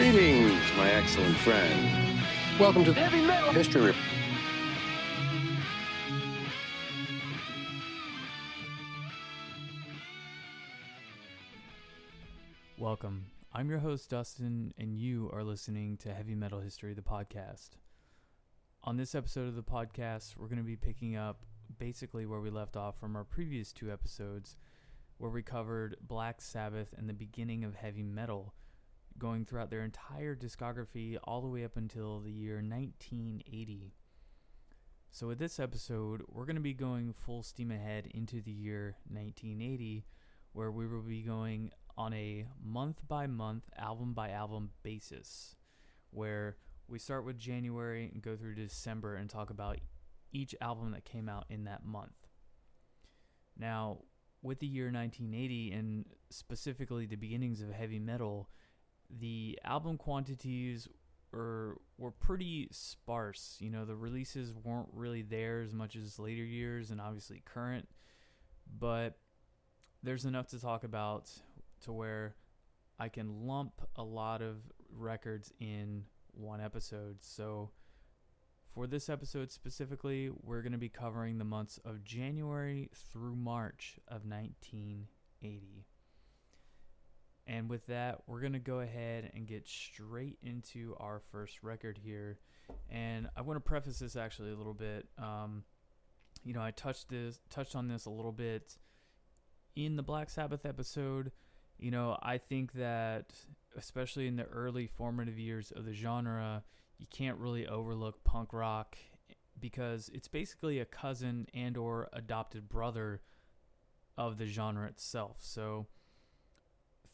Greetings, my excellent friend. Welcome to the Heavy Metal History Report. Welcome. I'm your host, Dustin, and you are listening to Heavy Metal History, the podcast. On this episode of the podcast, we're going to be picking up basically where we left off from our previous two episodes, where we covered Black Sabbath and the beginning of heavy metal, going throughout their entire discography all the way up until the year 1980. So with this episode, we're going to be going full steam ahead into the year 1980, where we will be going on a month-by-month, album-by-album basis, where we start with January and go through December and talk about each album that came out in that month. Now, with the year 1980 and specifically the beginnings of heavy metal, the album quantities were pretty sparse. You know, the releases weren't really there as much as later years and obviously current, but there's enough to talk about to where I can lump a lot of records in one episode. So for this episode specifically, we're going to be covering the months of January through March of 1980. And with that, we're going to go ahead and get straight into our first record here. And I want to preface this actually a little bit. I touched on this a little bit in the Black Sabbath episode. I think that especially in the early formative years of the genre, you can't really overlook punk rock because it's basically a cousin and or adopted brother of the genre itself. So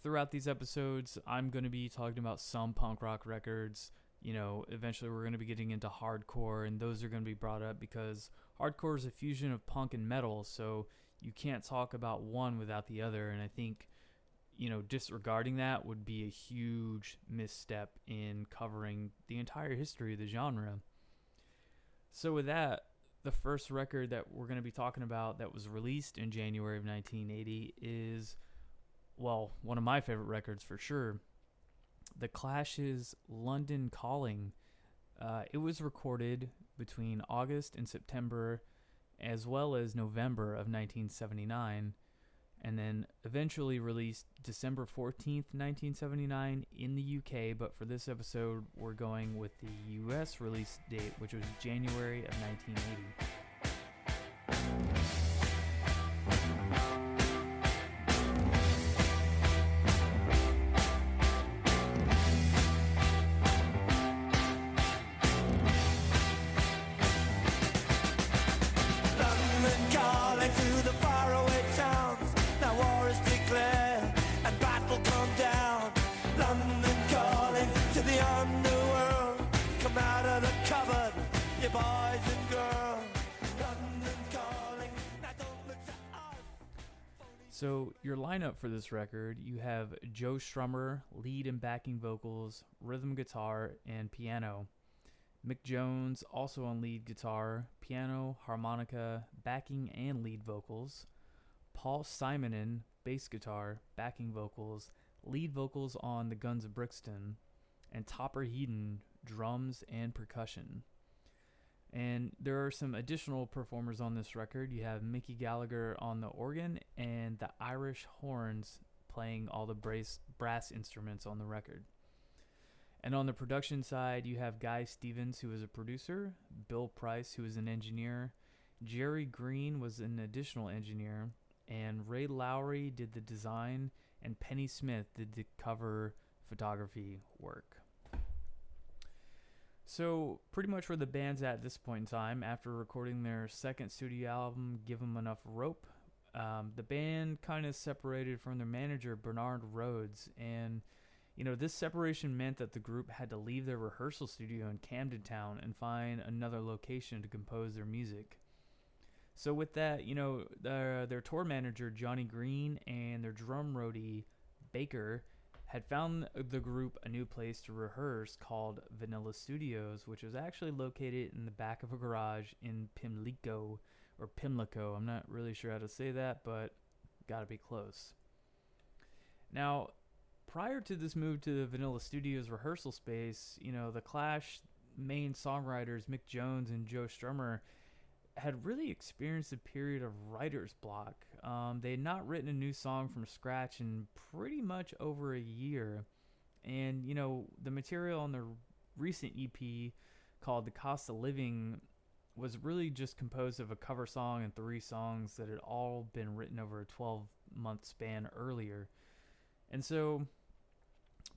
throughout these episodes, I'm going to be talking about some punk rock records. Eventually we're going to be getting into hardcore, and those are going to be brought up because hardcore is a fusion of punk and metal, so you can't talk about one without the other. And I think, disregarding that would be a huge misstep in covering the entire history of the genre. So with that, the first record that we're going to be talking about that was released in January of 1980 is, well, one of my favorite records for sure, The Clash's London Calling. It was recorded between August and September, as well as November of 1979, and then eventually released December 14th, 1979 in the UK, but for this episode, we're going with the US release date, which was January of 1980. So your lineup for this record, you have Joe Strummer, lead and backing vocals, rhythm guitar, and piano. Mick Jones, also on lead guitar, piano, harmonica, backing and lead vocals. Paul Simonon, bass guitar, backing vocals, lead vocals on the Guns of Brixton. And Topper Headon, drums and percussion. And there are some additional performers on this record. You have Mickey Gallagher on the organ and the Irish horns playing all the brass instruments on the record. And on the production side, you have Guy Stevens, who is a producer, Bill Price, who is an engineer, Jerry Green was an additional engineer, and Ray Lowry did the design, and Penny Smith did the cover photography work. So pretty much where the band's at this point in time, after recording their second studio album, Give 'Em Enough Rope, the band kind of separated from their manager, Bernard Rhodes, and this separation meant that the group had to leave their rehearsal studio in Camden Town and find another location to compose their music. So with that, their tour manager, Johnny Green, and their drum roadie, Baker, had found the group a new place to rehearse called Vanilla Studios, which was actually located in the back of a garage in Pimlico. I'm not really sure how to say that, but gotta be close. Now, prior to this move to the Vanilla Studios rehearsal space, the Clash main songwriters Mick Jones and Joe Strummer had really experienced a period of writer's block. They had not written a new song from scratch in pretty much over a year. And, the material on the recent EP called The Cost of Living was really just composed of a cover song and 3 songs that had all been written over a 12-month span earlier. And so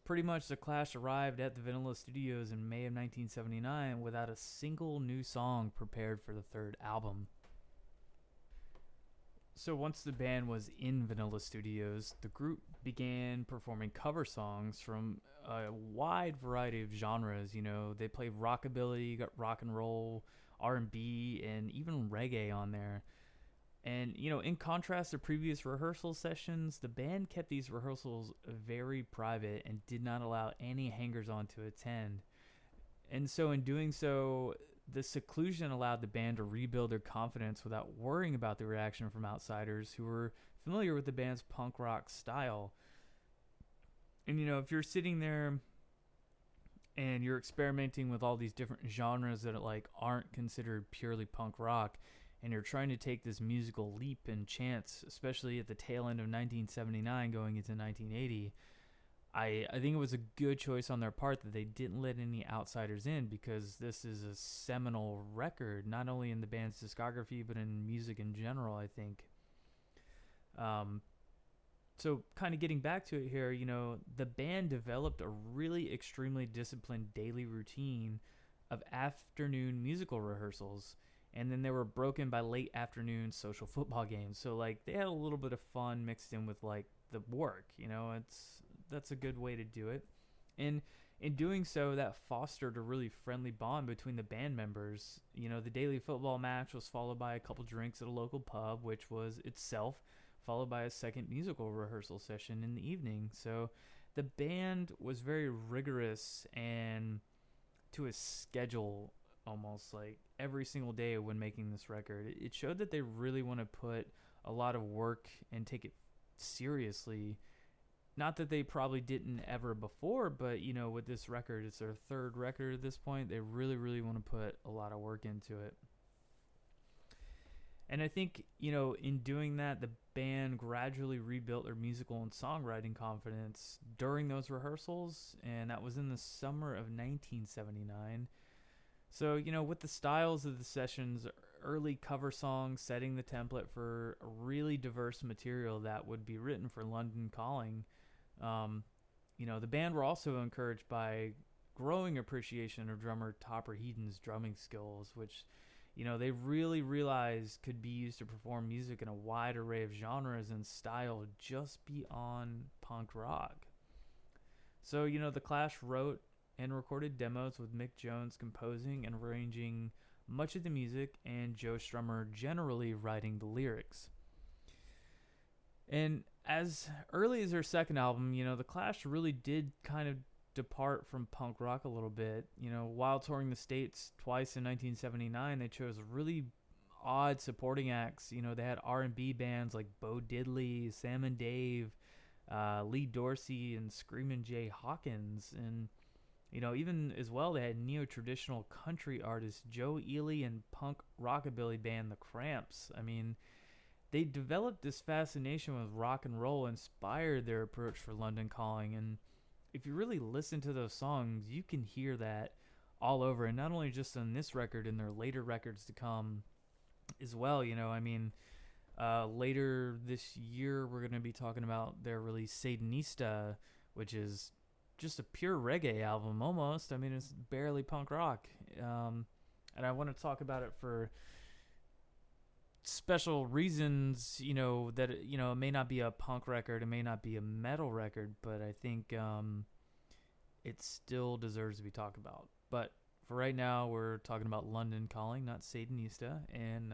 pretty much the Clash arrived at the Vanilla Studios in May of 1979 without a single new song prepared for the 3rd album. So once the band was in Vanilla Studios, the group began performing cover songs from a wide variety of genres. They played rockabilly, got rock and roll, R&B, and even reggae on there. And, in contrast to previous rehearsal sessions, the band kept these rehearsals very private and did not allow any hangers-on to attend. And so in doing so, the seclusion allowed the band to rebuild their confidence without worrying about the reaction from outsiders who were familiar with the band's punk rock style. And, if you're sitting there and you're experimenting with all these different genres that aren't considered purely punk rock, and you're trying to take this musical leap and chance, especially at the tail end of 1979 going into 1980, I think it was a good choice on their part that they didn't let any outsiders in, because this is a seminal record, not only in the band's discography, but in music in general, I think. So kind of getting back to it here, the band developed a really extremely disciplined daily routine of afternoon musical rehearsals, and then they were broken by late afternoon social football games. So they had a little bit of fun mixed in with the work, that's a good way to do it. And in doing so, that fostered a really friendly bond between the band members. The daily football match was followed by a couple drinks at a local pub, which was itself followed by a second musical rehearsal session in the evening. So the band was very rigorous and to a schedule, almost every single day when making this record. It showed that they really want to put a lot of work and take it seriously. Not that they probably didn't ever before, but with this record, it's their 3rd record at this point. They really, really want to put a lot of work into it. And I think, in doing that, the band gradually rebuilt their musical and songwriting confidence during those rehearsals, and that was in the summer of 1979. So, with the styles of the sessions, early cover songs setting the template for a really diverse material that would be written for London Calling, the band were also encouraged by growing appreciation of drummer Topper Heaton's drumming skills, which, they really realized could be used to perform music in a wide array of genres and style just beyond punk rock. So, the Clash wrote and recorded demos with Mick Jones composing and arranging much of the music, and Joe Strummer generally writing the lyrics. And as early as their 2nd album, the Clash really did kind of depart from punk rock a little bit. While touring the States twice in 1979, they chose really odd supporting acts. They had R&B bands like Bo Diddley, Sam and Dave, Lee Dorsey, and Screamin' Jay Hawkins. And, even as well, they had neo-traditional country artist Joe Ely and punk rockabilly band The Cramps. I mean, they developed this fascination with rock and roll, inspired their approach for London Calling. And if you really listen to those songs, you can hear that all over, and not only just on this record, in their later records to come as well. Later this year, we're going to be talking about their release Sandanista, which is just a pure reggae album almost. I mean, it's barely punk rock. And I want to talk about it for special reasons, that, it may not be a punk record, it may not be a metal record, but I think it still deserves to be talked about. But for right now, we're talking about London Calling, not Sandanista, and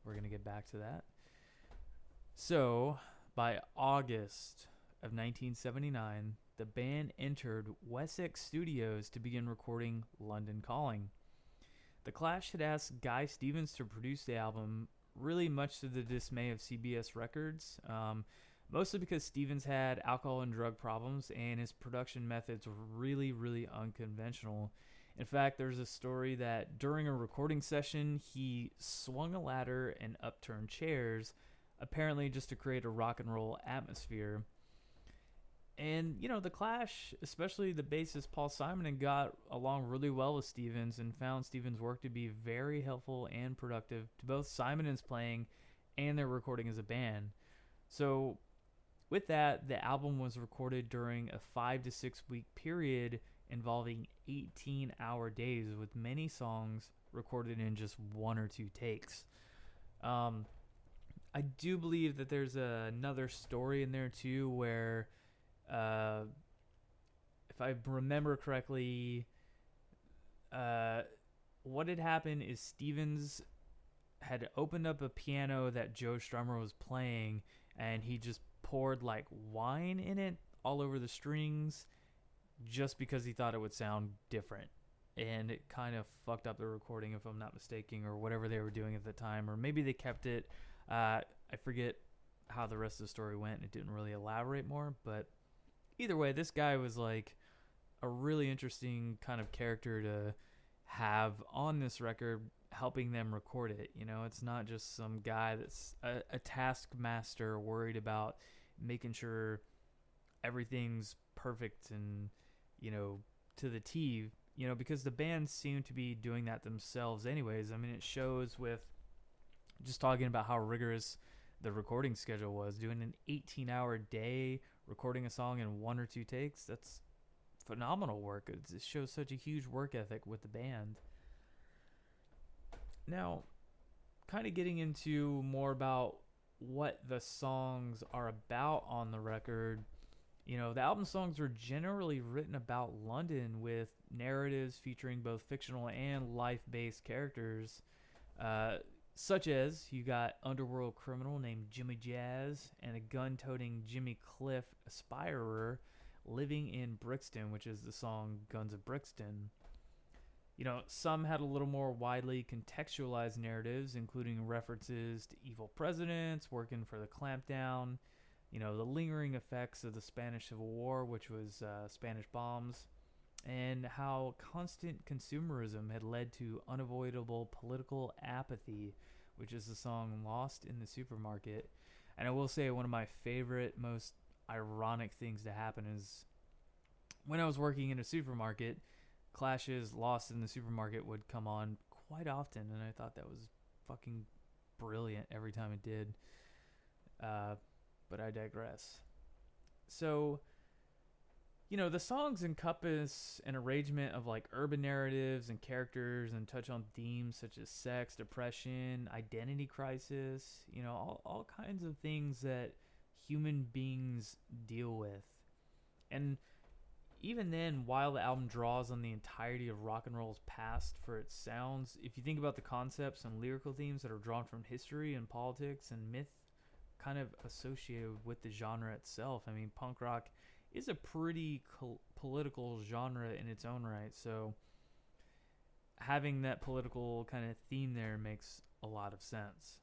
we're going to get back to that. So, by August of 1979, the band entered Wessex Studios to begin recording London Calling. The Clash had asked Guy Stevens to produce the album, really much to the dismay of CBS Records. mostly because Stevens had alcohol and drug problems and his production methods were really, really unconventional. In fact, there's a story that during a recording session, he swung a ladder and upturned chairs, apparently just to create a rock and roll atmosphere. And, the Clash, especially the bassist Paul Simonon, got along really well with Stevens and found Stevens' work to be very helpful and productive to both Simonon's playing and their recording as a band. So, with that, the album was recorded during a 5 to 6 week period involving 18-hour days, with many songs recorded in just 1 or 2 takes. I do believe that there's another story in there too where, if I remember correctly, what had happened is Stevens had opened up a piano that Joe Strummer was playing, and he just poured like wine in it all over the strings just because he thought it would sound different. And it kind of fucked up the recording, if I'm not mistaken, or whatever they were doing at the time. Or maybe they kept it. I forget how the rest of the story went. It didn't really elaborate more. But either way, this guy was like a really interesting kind of character to have on this record, helping them record it. It's not just some guy that's a taskmaster worried about making sure everything's perfect and, to the T, because the band seemed to be doing that themselves anyways. I mean, it shows with just talking about how rigorous the recording schedule was. Doing an 18-hour day, recording a song in 1 or 2 takes, that's phenomenal work. It shows such a huge work ethic with the band. Now, kind of getting into more about what the songs are about on the record, the album songs were generally written about London, with narratives featuring both fictional and life-based characters, such as you got underworld criminal named Jimmy Jazz and a gun-toting Jimmy Cliff aspirer living in Brixton, which is the song Guns of Brixton. Some had a little more widely contextualized narratives, including references to evil presidents working for the clampdown, the lingering effects of the Spanish Civil War, which was Spanish bombs, and how constant consumerism had led to unavoidable political apathy, which is the song Lost in the Supermarket. And I will say one of my favorite, most ironic things to happen is when I was working in a supermarket, Clash's Lost in the Supermarket would come on quite often, and I thought that was fucking brilliant every time it did. But I digress. So, the songs encompass an arrangement of like urban narratives and characters and touch on themes such as sex, depression, identity crisis, all kinds of things that human beings deal with. And even then, while the album draws on the entirety of rock and roll's past for its sounds, if you think about the concepts and lyrical themes that are drawn from history and politics and myth kind of associated with the genre itself, I mean, punk rock is a pretty political genre in its own right, so having that political kind of theme there makes a lot of sense.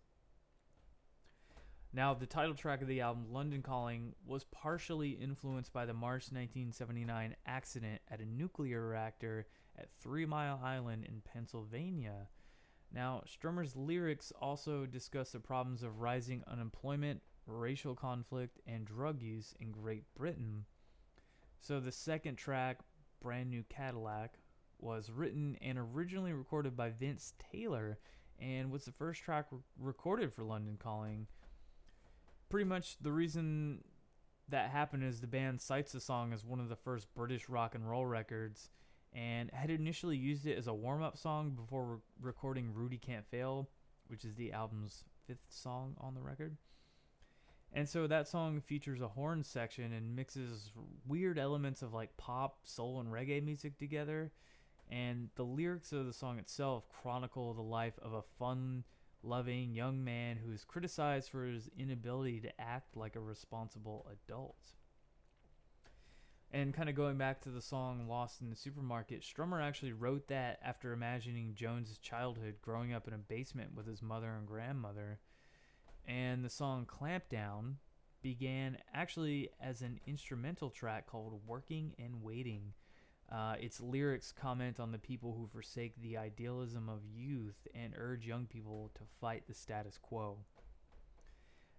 Now, the title track of the album, London Calling, was partially influenced by the March 1979 accident at a nuclear reactor at 3 Mile Island in Pennsylvania. Now, Strummer's lyrics also discuss the problems of rising unemployment, racial conflict, and drug use in Great Britain. So the second track, Brand New Cadillac, was written and originally recorded by Vince Taylor and was the first track recorded for London Calling. Pretty much the reason that happened is the band cites the song as one of the first British rock and roll records and had initially used it as a warm-up song before recording Rudy Can't Fail, which is the album's 5th song on the record. And so that song features a horn section and mixes weird elements of like pop, soul, and reggae music together. And the lyrics of the song itself chronicle the life of a fun-loving young man who is criticized for his inability to act like a responsible adult. And kind of going back to the song Lost in the Supermarket, Strummer actually wrote that after imagining Jones' childhood growing up in a basement with his mother and grandmother. And the song Clamp Down began actually as an instrumental track called Working and Waiting. Its lyrics comment on the people who forsake the idealism of youth and urge young people to fight the status quo.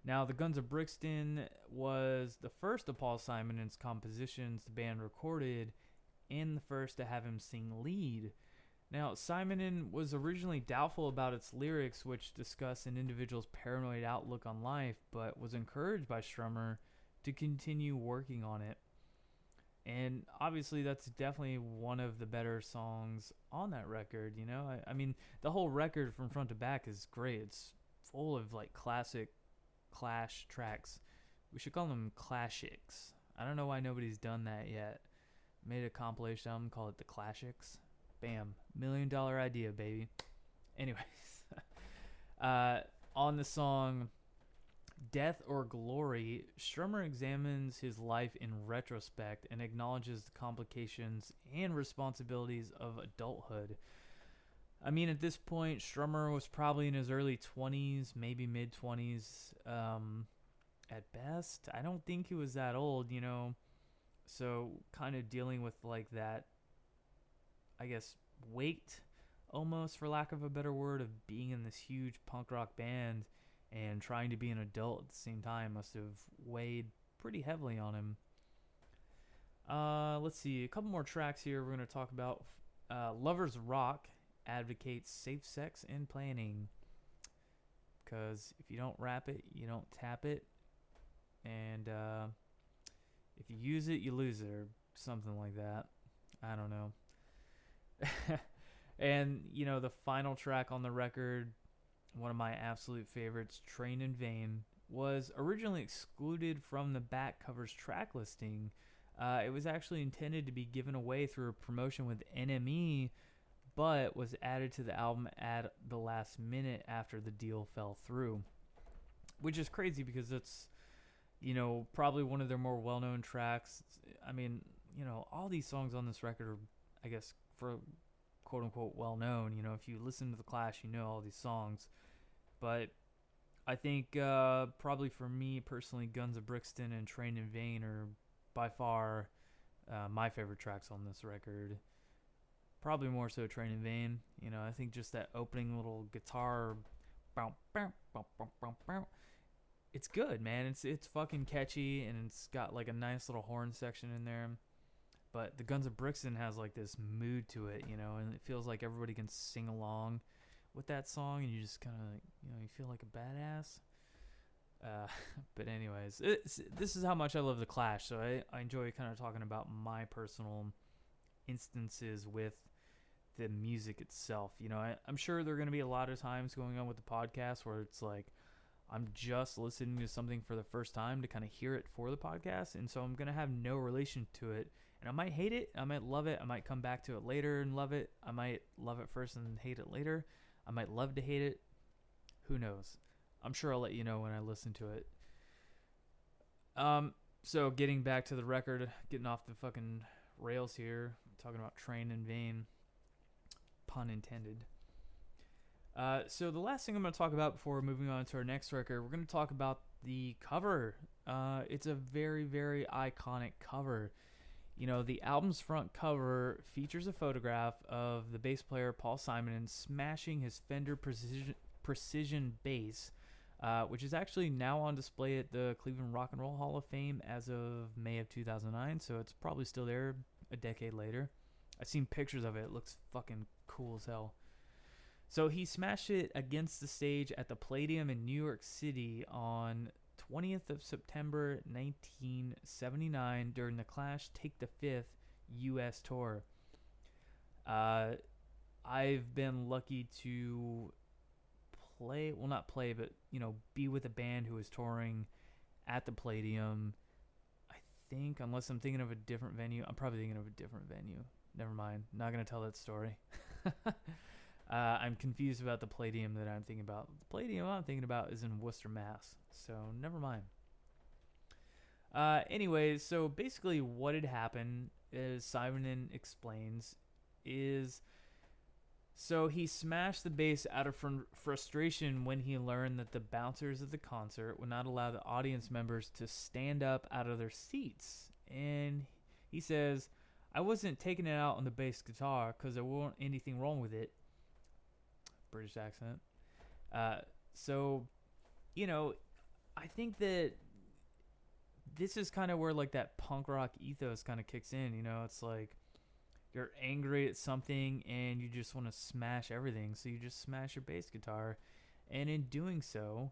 Now, The Guns of Brixton was the first of Paul Simonon's compositions the band recorded, and the first to have him sing lead. Now, Simonon was originally doubtful about its lyrics, which discuss an individual's paranoid outlook on life, but was encouraged by Strummer to continue working on it. And obviously, that's definitely one of the better songs on that record, you know? I mean, the whole record from front to back is great. It's full of, like, classic Clash tracks. We should call them Classics. I don't know why nobody's done that yet. Made a compilation album, called it the Classics. Bam. $1 million idea, baby. Anyways. On the song Death or Glory, Strummer examines his life in retrospect and acknowledges the complications and responsibilities of adulthood. I mean, at this point, Strummer was probably in his early 20s, maybe mid-20s at best. I don't think he was that old, you know. So kind of dealing with like that, I guess, weight, almost, for lack of a better word, of being in this huge punk rock band and trying to be an adult at the same time must have weighed pretty heavily on him. Let's see, a couple more tracks here we're going to talk about. Lovers Rock advocates safe sex and planning, because if you don't rap it, you don't tap it, and if you use it, you lose it, or something like that. I don't know. And, you know, the final track on the record, one of my absolute favorites, Train in Vain, was originally excluded from the back covers track listing. It was actually intended to be given away through a promotion with NME, but was added to the album at the last minute after the deal fell through. Which is crazy because it's, you know, probably one of their more well-known tracks. I mean, you know, all these songs on this record are, I guess, for quote-unquote well-known. You know, if you listen to The Clash, you know all these songs. But I think probably for me personally, Guns of Brixton and Train in Vain are by far my favorite tracks on this record. Probably more so Train in Vain. You know, I think just that opening little guitar, it's good, man. It's fucking catchy, and it's got like a nice little horn section in there. But the Guns of Brixton has like this mood to it, you know, and it feels like everybody can sing along with that song, and you just kind of, you know, you feel like a badass. But anyways, this is how much I love The Clash, so I enjoy kind of talking about my personal instances with the music itself. You know, I'm sure there are going to be a lot of times going on with the podcast where it's like I'm just listening to something for the first time to kind of hear it for the podcast, and so I'm going to have no relation to it. And I might hate it, I might love it, I might come back to it later and love it, I might love it first and hate it later, I might love to hate it, who knows. I'm sure I'll let you know when I listen to it. So getting back to the record, getting off the fucking rails here, talking about Train in Vain, pun intended. So the last thing I'm going to talk about before moving on to our next record, we're going to talk about the cover. It's a very, very iconic cover. You know, the album's front cover features a photograph of the bass player Paul Simonon smashing his Fender Precision bass, which is actually now on display at the Cleveland Rock and Roll Hall of Fame as of May of 2009, so it's probably still there a decade later. I've seen pictures of it. It looks fucking cool as hell. So he smashed it against the stage at the Palladium in New York City on 20th of September 1979 during the Clash Take the Fifth U.S. tour. I've been lucky to be with a band who was touring at the Palladium. I think, unless I'm thinking of a different venue, I'm probably thinking of a different venue. Never mind. Not going to tell that story. I'm confused about the Palladium that I'm thinking about. The Palladium I'm thinking about is in Worcester, Mass. So, never mind. Anyways, so basically what had happened, as Simonon explains, is So he smashed the bass out of frustration when he learned that the bouncers at the concert would not allow the audience members to stand up out of their seats. And he says, I wasn't taking it out on the bass guitar because there wasn't anything wrong with it. British accent. So, you know, I think that this is kind of where like that punk rock ethos kind of kicks in. You know, it's like you're angry at something and you just want to smash everything. So you just smash your bass guitar. And in doing so,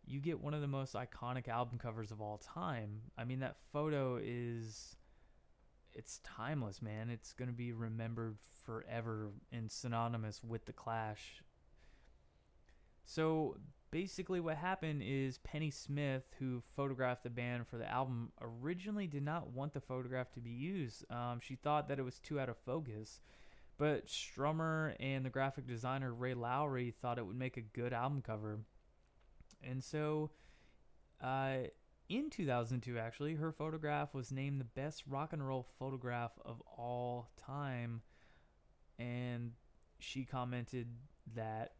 you get one of the most iconic album covers of all time. I mean, that photo it's timeless, man. It's going to be remembered forever and synonymous with the Clash. So basically what happened is Penny Smith, who photographed the band for the album, originally did not want the photograph to be used. She thought that it was too out of focus. But Strummer and the graphic designer Ray Lowry thought it would make a good album cover. And so in 2002, actually, her photograph was named the best rock and roll photograph of all time. And she commented that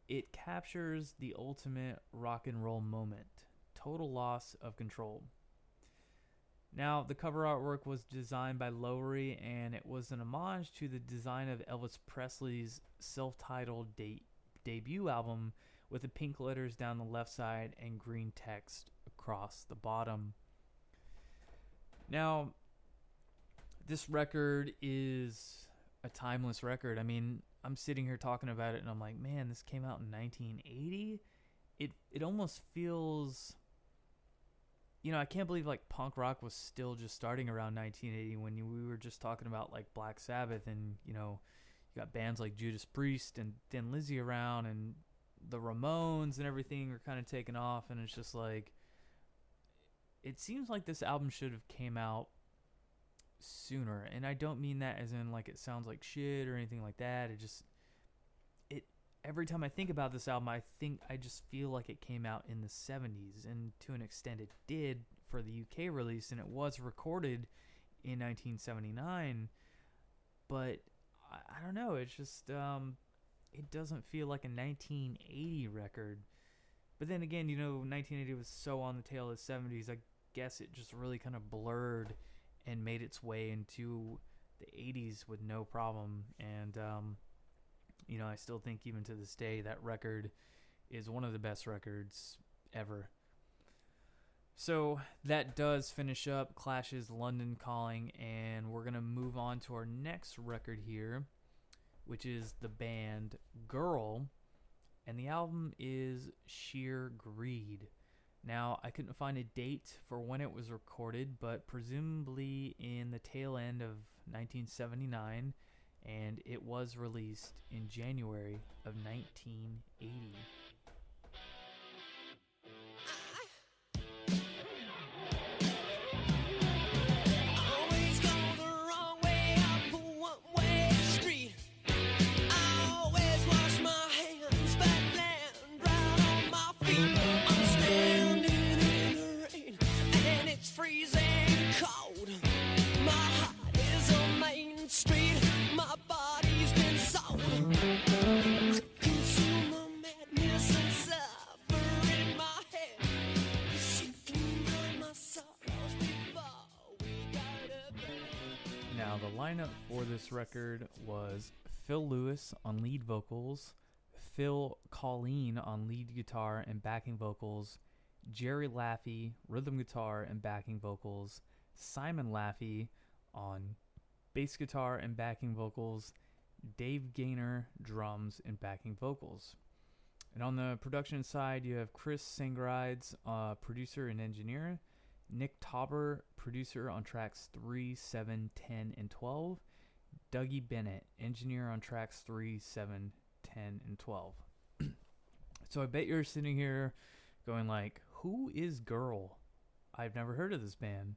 it captures the ultimate rock and roll moment, total loss of control. Now, the cover artwork was designed by Lowry, and it was an homage to the design of Elvis Presley's self-titled debut album, with the pink letters down the left side and green text across the bottom. Now, this record is a timeless record. I mean, I'm sitting here talking about it and I'm like, man, this came out in 1980. It almost feels, you know, I can't believe like punk rock was still just starting around 1980 when we were just talking about like Black Sabbath, and you know, you got bands like Judas Priest and Thin Lizzy around, and the Ramones and everything are kind of taking off. And it's just like, it seems like this album should have came out sooner. And I don't mean that as in like it sounds like shit or anything like that. It every time I think about this album, I just feel like it came out in the 70s, and to an extent it did for the UK release, and it was recorded in 1979, but I don't know, it's just it doesn't feel like a 1980 record. But then again, you know, 1980 was so on the tail of the 70s, I guess it just really kind of blurred and made its way into the 80s with no problem. And, you know, I still think even to this day that record is one of the best records ever. So that does finish up Clash's London Calling, and we're going to move on to our next record here, which is the band Girl, and the album is Sheer Greed. Now, I couldn't find a date for when it was recorded, but presumably in the tail end of 1979, and it was released in January of 1980. Now, the lineup for this record was Phil Lewis on lead vocals, Phil Colleen on lead guitar and backing vocals, Jerry Laffey, rhythm guitar and backing vocals, Simon Laffey on bass guitar and backing vocals, Dave Gaynor, drums and backing vocals. And on the production side, you have Chris Sangrides, producer and engineer, Nick Tauber, producer on tracks 3, 7, 10, and 12, Dougie Bennett, engineer on tracks 3, 7, 10, and 12. So I bet you're sitting here going like, who is Girl? I've never heard of this band.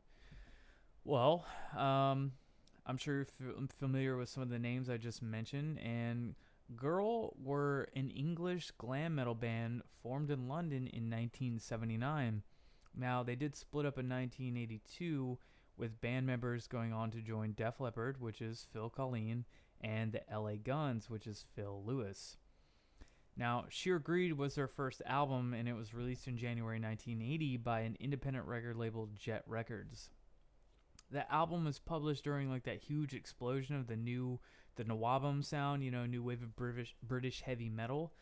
Well, I'm sure you're familiar with some of the names I just mentioned, and Girl were an English glam metal band formed in London in 1979. Now, they did split up in 1982, with band members going on to join Def Leppard, which is Phil Colleen, and the LA Guns, which is Phil Lewis. Now, Sheer Greed was their first album, and it was released in January 1980 by an independent record label, Jet Records. The album was published during like that huge explosion of the Nawabum sound, new wave of British heavy metal,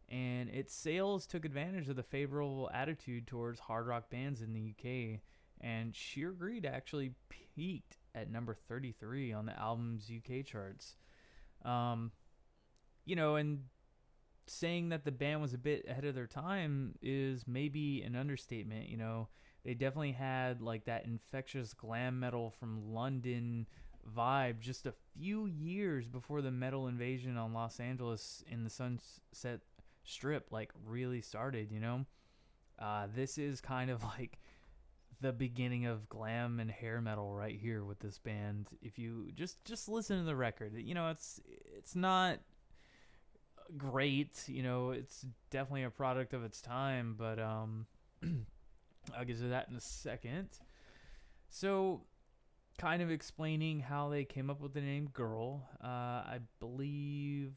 and its sales took advantage of the favorable attitude towards hard rock bands in the UK, and Sheer Greed actually peaked at number 33 on the album's UK charts. And saying that the band was a bit ahead of their time is maybe an understatement. They definitely had like that infectious glam metal from London vibe just a few years before the metal invasion on Los Angeles in the Sunset Strip like really started. This is kind of like the beginning of glam and hair metal right here with this band. If you just listen to the record, it's not great, it's definitely a product of its time, but I'll get to that in a second. So, kind of explaining how they came up with the name Girl, I believe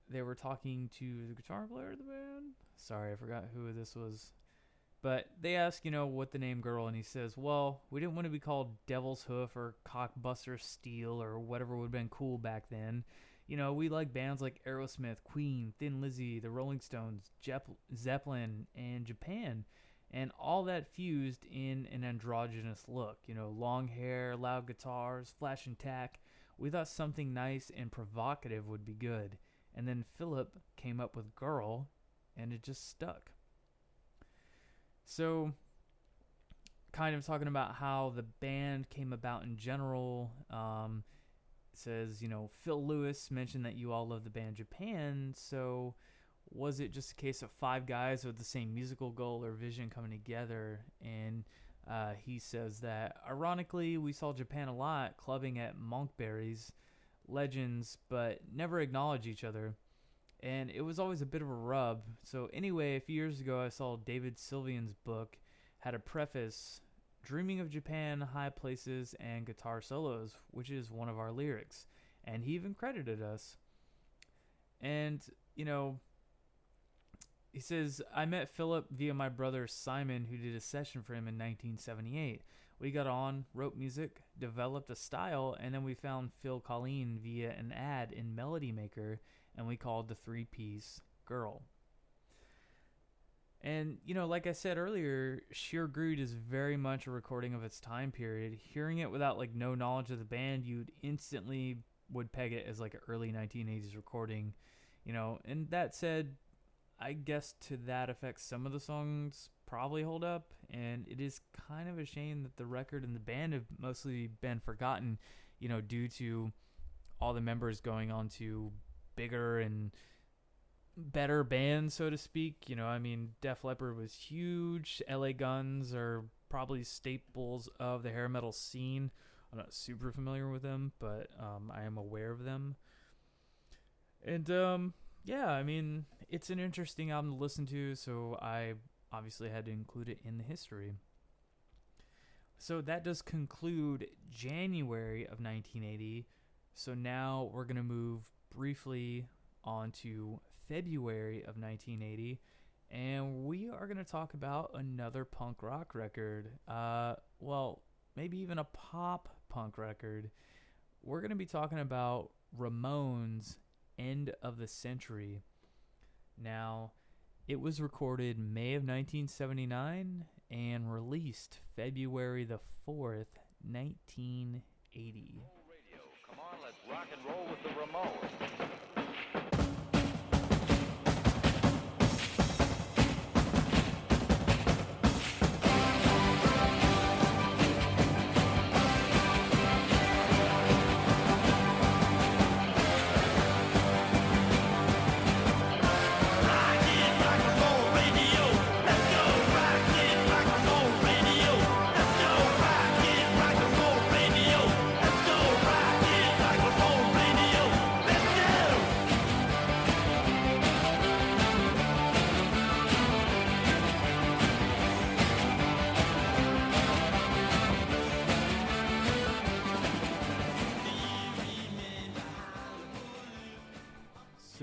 they were talking to the guitar player of the band. Sorry, I forgot who this was. But they ask, what the name Girl, and he says, well, we didn't want to be called Devil's Hoof or Cockbuster Steel or whatever would have been cool back then. We like bands like Aerosmith, Queen, Thin Lizzy, the Rolling Stones, Zeppelin, and Japan. And all that fused in an androgynous look. Long hair, loud guitars, flash and tack. We thought something nice and provocative would be good. And then Philip came up with Girl, and it just stuck. So, kind of talking about how the band came about in general. It says, Phil Lewis mentioned that you all love the band Japan, so was it just a case of five guys with the same musical goal or vision coming together? And he says that, ironically, we saw Japan a lot clubbing at Monkberry's, legends, but never acknowledge each other. And it was always a bit of a rub. So anyway, a few years ago, I saw David Sylvian's book had a preface, Dreaming of Japan, High Places, and Guitar Solos, which is one of our lyrics. And he even credited us. And, he says, I met Philip via my brother Simon, who did a session for him in 1978. We got on, wrote music, developed a style, and then we found Phil Colleen via an ad in Melody Maker, and we called the three-piece Girl. And, like I said earlier, Sheer Greed is very much a recording of its time period. Hearing it without, no knowledge of the band, you'd instantly would peg it as, an early 1980s recording, And that said, I guess to that effect, some of the songs probably hold up, and it is kind of a shame that the record and the band have mostly been forgotten, due to all the members going on to bigger and better bands, so to speak. Def Leppard was huge. LA Guns are probably staples of the hair metal scene. I'm not super familiar with them, but I am aware of them. And it's an interesting album to listen to, so I obviously had to include it in the history. So that does conclude January of 1980. So now we're going to move briefly on to February of 1980, and we are going to talk about another punk rock record. Maybe even a pop punk record. We're going to be talking about Ramones' End of the Century. Now, it was recorded May of 1979 and released February the 4th, 1980. Come on, let's rock and roll with the Ramones.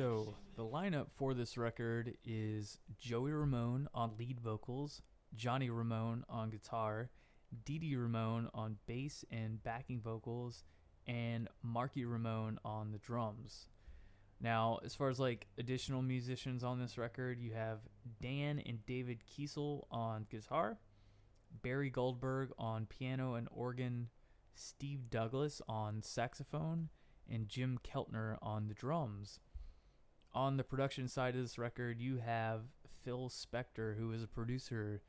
So, the lineup for this record is Joey Ramone on lead vocals, Johnny Ramone on guitar, Dee Dee Ramone on bass and backing vocals, and Marky Ramone on the drums. Now, as far as like additional musicians on this record, you have Dan and David Kiesel on guitar, Barry Goldberg on piano and organ, Steve Douglas on saxophone, and Jim Keltner on the drums. On the production side of this record, you have Phil Spector, who is a producer,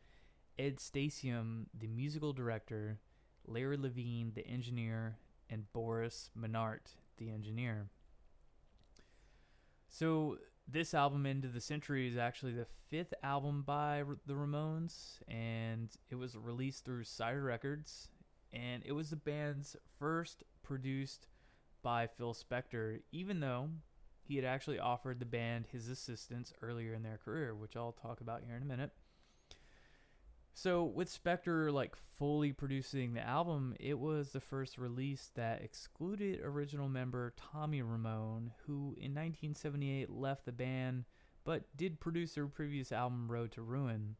Ed Stasium, the musical director, Larry Levine, the engineer, and Boris Menart, the engineer. So this album, End of the Century, is actually the fifth album by the Ramones, and it was released through Sire Records, and it was the band's first produced by Phil Spector, even though he had actually offered the band his assistance earlier in their career, which I'll talk about here in a minute. So with Spector like fully producing the album, it was the first release that excluded original member Tommy Ramone, who in 1978 left the band but did produce their previous album Road to Ruin.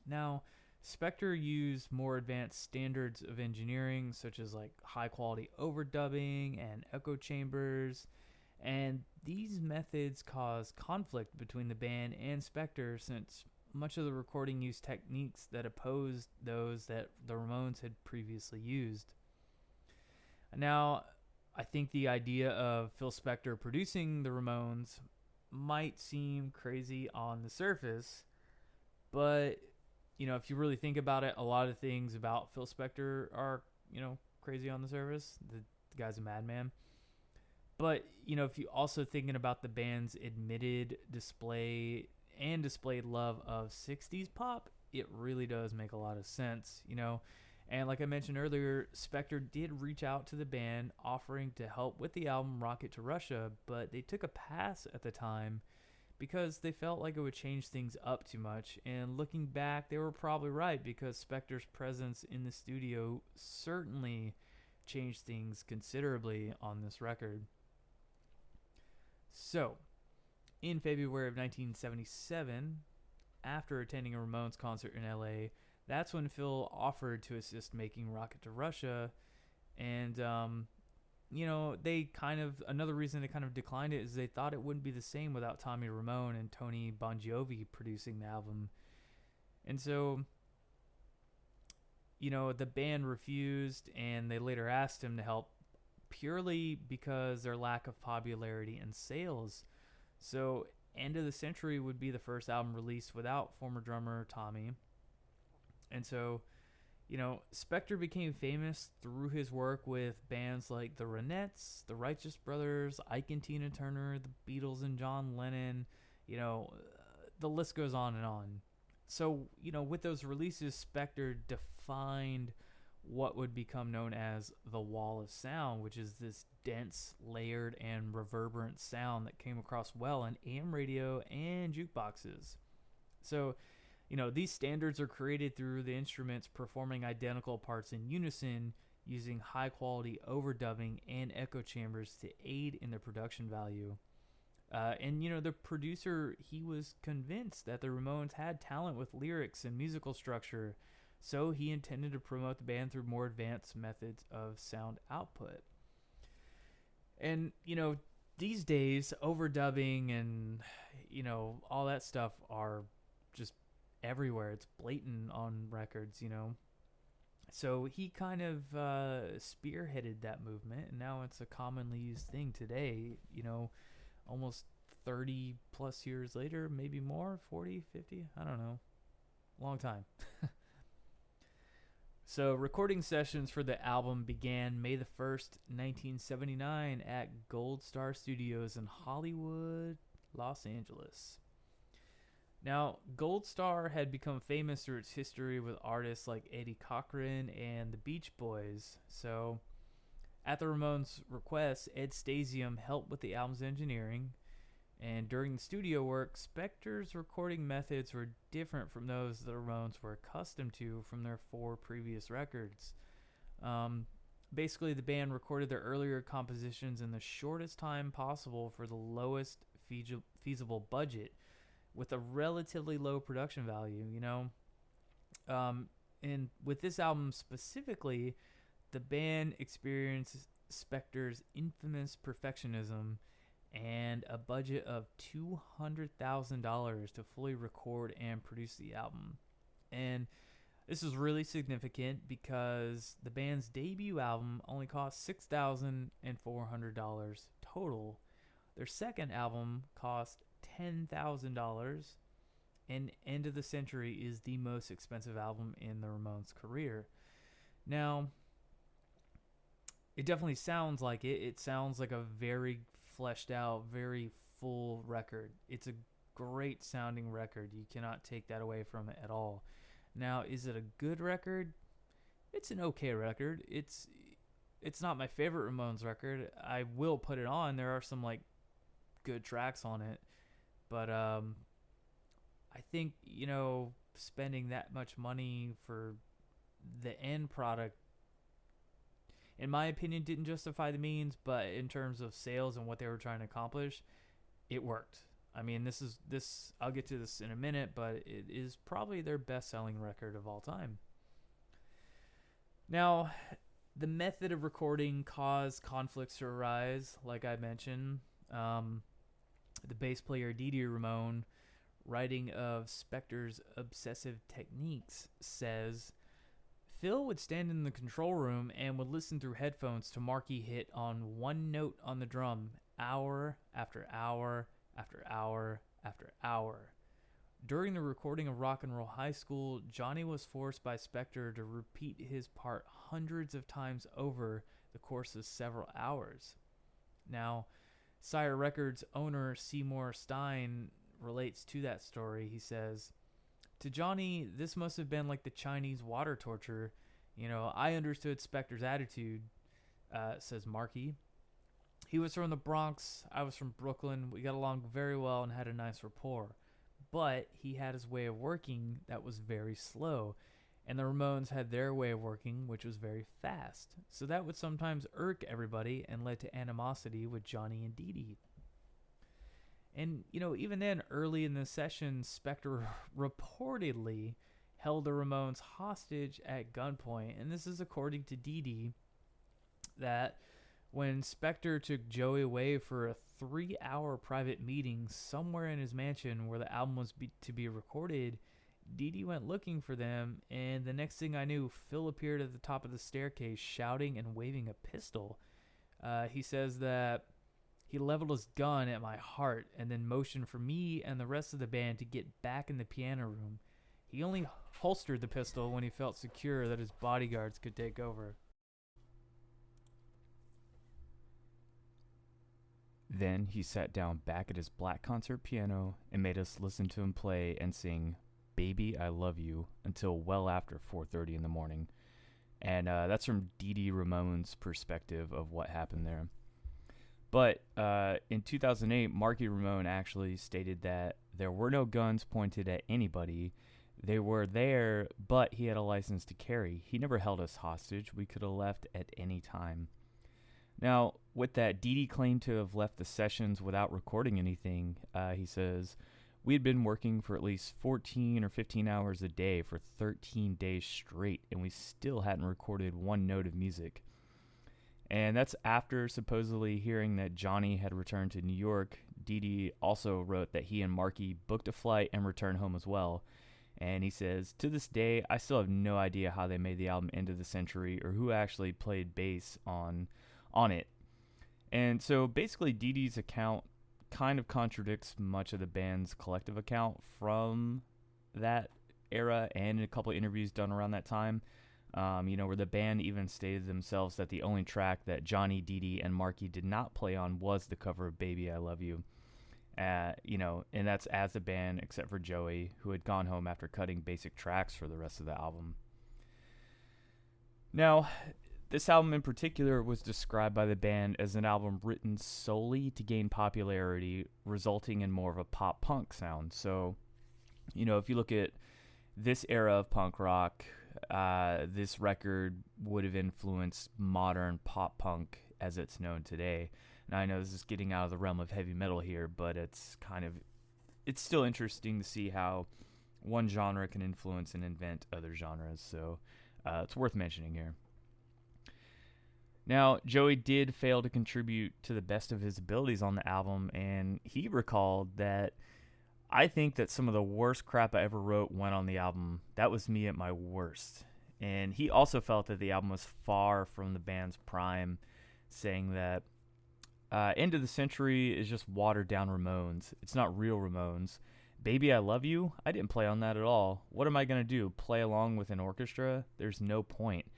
Now, Spector used more advanced standards of engineering, such as like high quality overdubbing and echo chambers, and these methods caused conflict between the band and Spector, since much of the recording used techniques that opposed those that the Ramones had previously used. Now, I think the idea of Phil Spector producing the Ramones might seem crazy on the surface, but you know, if you really think about it, a lot of things about Phil Spector are, you know, crazy on the surface. The guy's a madman. But, you know, if you also thinking about the band's admitted displayed love of 60s pop, it really does make a lot of sense, you know. And like I mentioned earlier, Spector did reach out to the band offering to help with the album Rocket to Russia, but they took a pass at the time because they felt like it would change things up too much. And looking back, they were probably right, because Spector's presence in the studio certainly changed things considerably on this record. So, in February of 1977, after attending a Ramones concert in LA, that's when Phil offered to assist making Rocket to Russia. And, you know, another reason they kind of declined it is they thought it wouldn't be the same without Tommy Ramone and Tony Bongiovi producing the album. And so, you know, the band refused, and they later asked him to help purely because their lack of popularity and sales. So, End of the Century would be the first album released without former drummer Tommy. And so, you know, Spector became famous through his work with bands like the Ronettes, the Righteous Brothers, Ike and Tina Turner, the Beatles and John Lennon. You know, the list goes on and on. So, you know, with those releases, Spector defined what would become known as the wall of sound, which is this dense, layered, and reverberant sound that came across well in AM radio and jukeboxes. So, you know, these standards are created through the instruments performing identical parts in unison, using high-quality overdubbing and echo chambers to aid in their production value. And, you know, the producer, he was convinced that the Ramones had talent with lyrics and musical structure, so he intended to promote the band through more advanced methods of sound output. And, you know, these days, overdubbing and, you know, all that stuff are just everywhere. It's blatant on records, you know. So he kind of spearheaded that movement, and now it's a commonly used thing today, you know, almost 30 plus years later, maybe more, 40, 50, I don't know. Long time. So recording sessions for the album began May the 1st, 1979 at Gold Star Studios in Hollywood, Los Angeles. Now, Gold Star had become famous through its history with artists like Eddie Cochran and the Beach Boys. So, at the Ramones' request, Ed Stasium helped with the album's engineering. And during the studio work, Spector's recording methods were different from those the Ramones were accustomed to from their 4 previous records. basically the band recorded their earlier compositions in the shortest time possible for the lowest feasible budget with a relatively low production value, And with this album specifically, the band experienced Spector's infamous perfectionism and a budget of $200,000 to fully record and produce the album. And this is really significant because the band's debut album only cost $6,400 total. Their second album cost $10,000, and End of the Century is the most expensive album in the Ramones' career. Now, it definitely sounds like it. It sounds like a very fleshed out, very full record. It's a great sounding record. You cannot take that away from it at all. Now, is it a good record? It's an okay record. It's not my favorite Ramones record. I will put it on. There are some good tracks on it, but I think spending that much money for the end product, in my opinion, didn't justify the means. But in terms of sales and what they were trying to accomplish, it worked. I mean, this. I'll get to this in a minute, but it is probably their best-selling record of all time. Now, the method of recording caused conflicts to arise, like I mentioned. The bass player Didi Ramone, writing of Spector's obsessive techniques, says, Phil would stand in the control room and would listen through headphones to Marky hit on one note on the drum, hour after hour after hour after hour. During the recording of Rock and Roll High School, Johnny was forced by Spector to repeat his part hundreds of times over the course of several hours. Now, Sire Records owner Seymour Stein relates to that story. He says, to Johnny, this must have been like the Chinese water torture. I understood Spector's attitude, says Marky. He was from the Bronx. I was from Brooklyn. We got along very well and had a nice rapport. But he had his way of working that was very slow. And the Ramones had their way of working, which was very fast. So that would sometimes irk everybody and led to animosity with Johnny and Didi. And, even then, early in the session, Spector reportedly held the Ramones hostage at gunpoint. And this is according to Didi, that when Spector took Joey away for a 3-hour private meeting somewhere in his mansion where the album was to be recorded, Didi went looking for them, and the next thing I knew, Phil appeared at the top of the staircase shouting and waving a pistol. He says that he leveled his gun at my heart and then motioned for me and the rest of the band to get back in the piano room. He only holstered the pistol when he felt secure that his bodyguards could take over. Then he sat down back at his black concert piano and made us listen to him play and sing Baby, I Love You until well after 4:30 in the morning. And that's from Didi Ramone's perspective of what happened there. But in 2008, Marky Ramone actually stated that there were no guns pointed at anybody. They were there, but he had a license to carry. He never held us hostage. We could have left at any time. Now, with that, Didi claimed to have left the sessions without recording anything. He says, we had been working for at least 14 or 15 hours a day for 13 days straight, and we still hadn't recorded one note of music. And that's after supposedly hearing that Johnny had returned to New York. Didi also wrote that he and Marky booked a flight and returned home as well. And he says, to this day, I still have no idea how they made the album End of the Century or who actually played bass on it. And so basically Didi's account kind of contradicts much of the band's collective account from that era and in a couple of interviews done around that time, where the band even stated themselves that the only track that Johnny, Didi, and Marky did not play on was the cover of Baby, I Love You. And that's as a band except for Joey, who had gone home after cutting basic tracks for the rest of the album. Now, this album in particular was described by the band as an album written solely to gain popularity, resulting in more of a pop-punk sound. So, if you look at this era of punk rock, this record would have influenced modern pop punk as it's known today. Now, I know this is getting out of the realm of heavy metal here, but it's still interesting to see how one genre can influence and invent other genres, so it's worth mentioning here. Now, Joey did fail to contribute to the best of his abilities on the album, and he recalled that, "I think that some of the worst crap I ever wrote went on the album. That was me at my worst." And he also felt that the album was far from the band's prime, saying that End of the Century is just watered down Ramones. It's not real Ramones. Baby I Love You? I didn't play on that at all. What am I going to do? Play along with an orchestra? There's no point.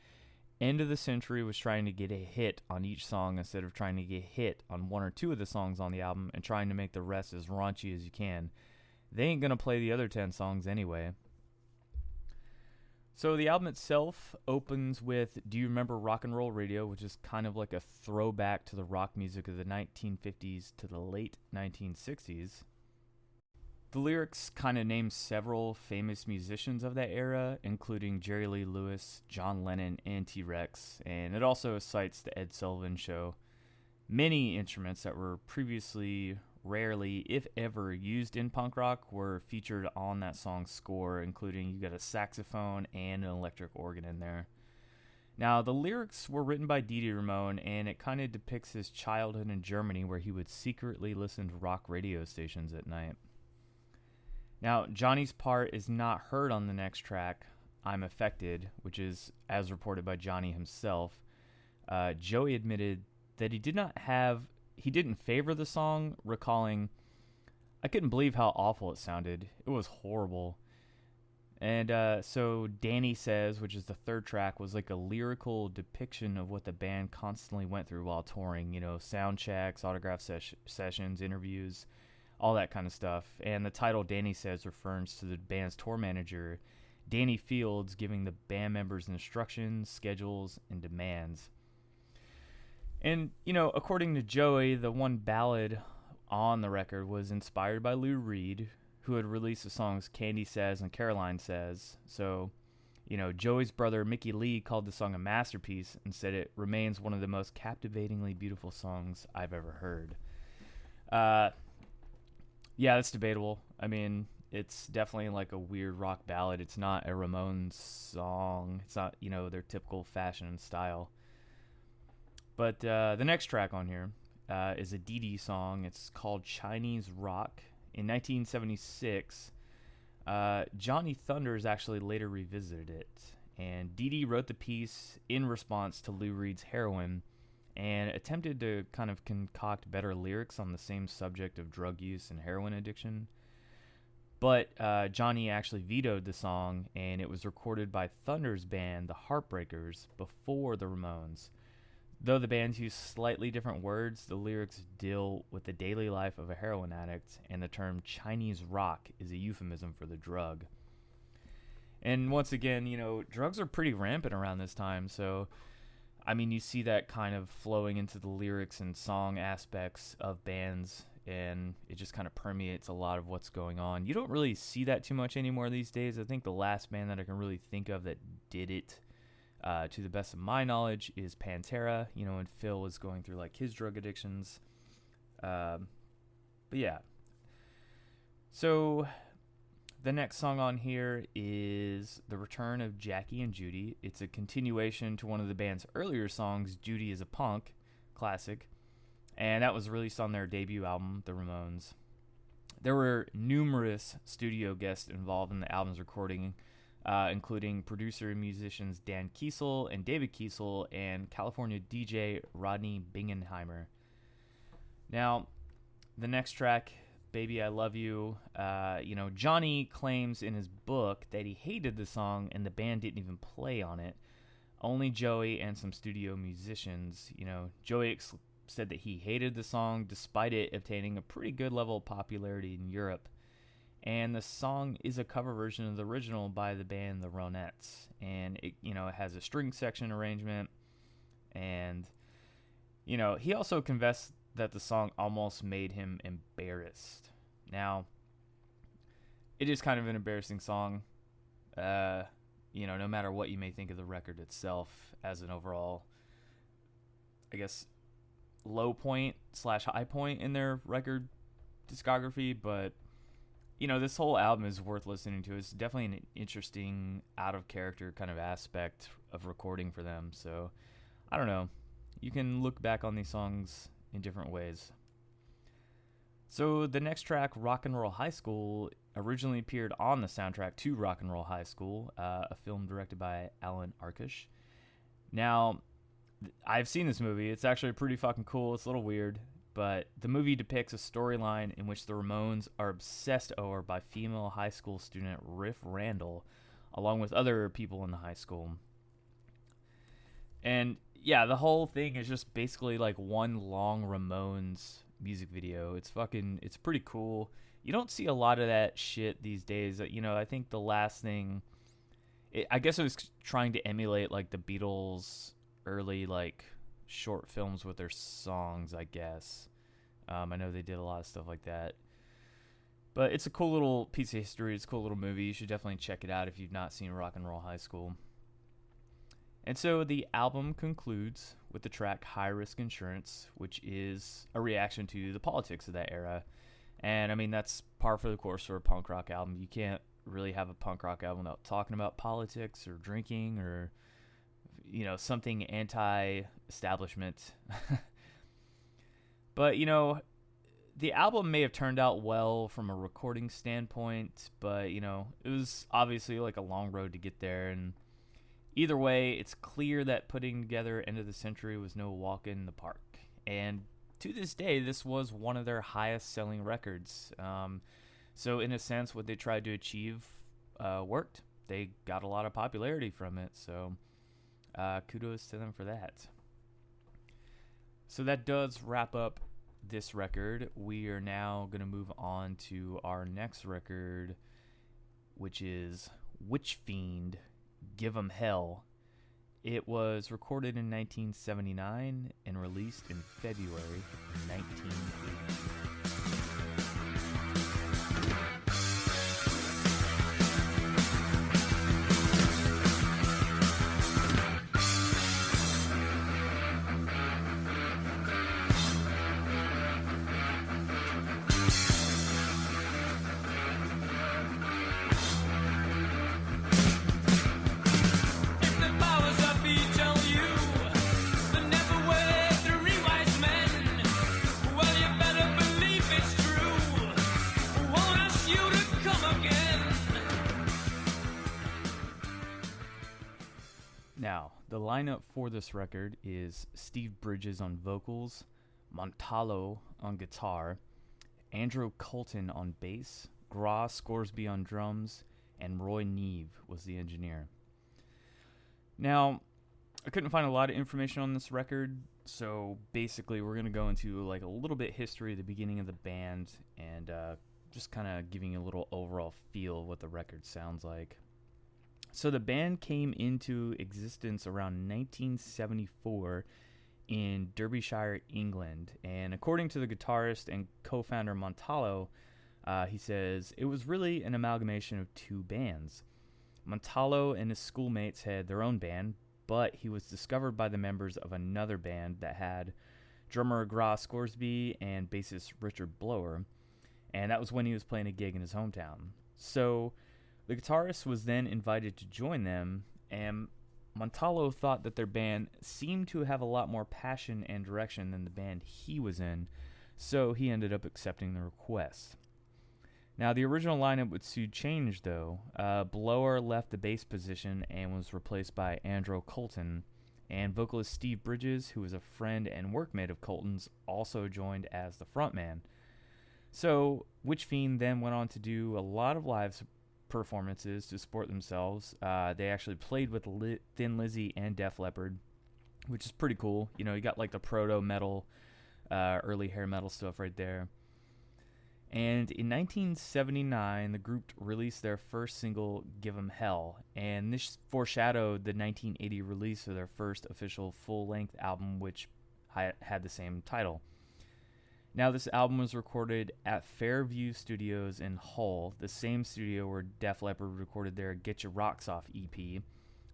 End of the Century was trying to get a hit on each song instead of trying to get hit on one or two of the songs on the album and trying to make the rest as raunchy as you can. They ain't going to play the other 10 songs anyway. So the album itself opens with Do You Remember Rock and Roll Radio, which is kind of like a throwback to the rock music of the 1950s to the late 1960s. The lyrics kind of name several famous musicians of that era, including Jerry Lee Lewis, John Lennon, and T-Rex, and it also cites the Ed Sullivan Show. Many instruments that were previously rarely, if ever, used in punk rock were featured on that song's score, including you got a saxophone and an electric organ in there. Now, the lyrics were written by Dee Dee Ramone, and it kind of depicts his childhood in Germany where he would secretly listen to rock radio stations at night. Now, Johnny's part is not heard on the next track, I'm Affected, which is, as reported by Johnny himself. Joey admitted that he didn't favor the song, recalling, "I couldn't believe how awful it sounded. It was horrible." And so Danny Says, which is the third track, was like a lyrical depiction of what the band constantly went through while touring. Sound checks, autograph sessions, interviews, all that kind of stuff. And the title Danny Says refers to the band's tour manager, Danny Fields, giving the band members instructions, schedules, and demands. And, according to Joey, the one ballad on the record was inspired by Lou Reed, who had released the songs Candy Says and Caroline Says. So, Joey's brother Mickey Lee called the song a masterpiece and said it remains one of the most captivatingly beautiful songs I've ever heard. Yeah, that's debatable. I mean, it's definitely like a weird rock ballad. It's not a Ramones song. It's not, their typical fashion and style. But the next track on here is a Dee Dee song. It's called Chinese Rock. In 1976, Johnny Thunders actually later revisited it. And Dee Dee wrote the piece in response to Lou Reed's Heroin and attempted to kind of concoct better lyrics on the same subject of drug use and heroin addiction. But Johnny actually vetoed the song, and it was recorded by Thunder's band, the Heartbreakers, before the Ramones. Though the bands use slightly different words, the lyrics deal with the daily life of a heroin addict, and the term Chinese rock is a euphemism for the drug. And once again, drugs are pretty rampant around this time, so you see that kind of flowing into the lyrics and song aspects of bands, and it just kind of permeates a lot of what's going on. You don't really see that too much anymore these days. I think the last band that I can really think of that did it, to the best of my knowledge, is Pantera, when Phil was going through like his drug addictions. But yeah. So the next song on here is The Return of Jackie and Judy. It's a continuation to one of the band's earlier songs, Judy is a Punk, classic. And that was released on their debut album, The Ramones. There were numerous studio guests involved in the album's recording, including producer and musicians Dan Kiesel and David Kiesel and California DJ Rodney Bingenheimer. Now, the next track, Baby I Love You, Johnny claims in his book that he hated the song and the band didn't even play on it. Only Joey and some studio musicians. Joey said that he hated the song despite it obtaining a pretty good level of popularity in Europe. And the song is a cover version of the original by the band The Ronettes. And it has a string section arrangement. And, he also confessed that the song almost made him embarrassed. Now, it is kind of an embarrassing song. no matter what you may think of the record itself as an overall, I guess, low point / high point in their record discography, but this whole album is worth listening to. It's definitely an interesting, out of character kind of aspect of recording for them. So I don't know, you can look back on these songs in different ways. So the next track, Rock and Roll High School, originally appeared on the soundtrack to Rock and Roll High School, a film directed by Alan Arkush. Now, I've seen this movie. It's actually pretty fucking cool. It's a little weird, but the movie depicts a storyline in which the Ramones are obsessed over by female high school student Riff Randall, along with other people in the high school. And yeah, the whole thing is just basically like one long Ramones music video. It's pretty cool. You don't see a lot of that shit these days. I think the last thing, I guess it was trying to emulate like the Beatles' early like short films with their songs, I guess. I know they did a lot of stuff like that. But it's a cool little piece of history. It's a cool little movie. You should definitely check it out if you've not seen Rock and Roll High School. And so the album concludes with the track High Risk Insurance, which is a reaction to the politics of that era. And I mean, that's par for the course for a punk rock album. You can't really have a punk rock album without talking about politics or drinking or, something anti-establishment. But, the album may have turned out well from a recording standpoint, but, it was obviously like a long road to get there. And either way, it's clear that putting together End of the Century was no walk in the park. And to this day, this was one of their highest selling records. So in a sense, what they tried to achieve worked. They got a lot of popularity from it. So kudos to them for that. So that does wrap up this record. We are now going to move on to our next record, which is Witchfynde, Give 'Em Hell. It was recorded in 1979 and released in February 1980. Now, the lineup for this record is Steve Bridges on vocals, Montalo on guitar, Andrew Colton on bass, Gra Scoresby on drums, and Roy Neve was the engineer. Now, I couldn't find a lot of information on this record, so basically we're going to go into like a little bit history of the beginning of the band and just kind of giving you a little overall feel of what the record sounds like. So the band came into existence around 1974 in Derbyshire, England. And according to the guitarist and co-founder Montalo, he says, it was really an amalgamation of two bands. Montalo and his schoolmates had their own band, but he was discovered by the members of another band that had drummer Gra Scoresby and bassist Richard Blower. And that was when he was playing a gig in his hometown. So the guitarist was then invited to join them, and Montalo thought that their band seemed to have a lot more passion and direction than the band he was in, so he ended up accepting the request. Now, the original lineup would soon change, though. Blower left the bass position and was replaced by Andrew Colton, and vocalist Steve Bridges, who was a friend and workmate of Colton's, also joined as the frontman. So, Witchfynde then went on to do a lot of live performances to support themselves. They actually played with Thin Lizzy and Def Leppard, which is pretty cool. You got like the proto-metal, early hair metal stuff right there. And in 1979, the group released their first single, Give 'Em Hell, and this foreshadowed the 1980 release of their first official full-length album, which had the same title. Now, this album was recorded at Fairview Studios in Hull, the same studio where Def Leppard recorded their Get Your Rocks Off EP,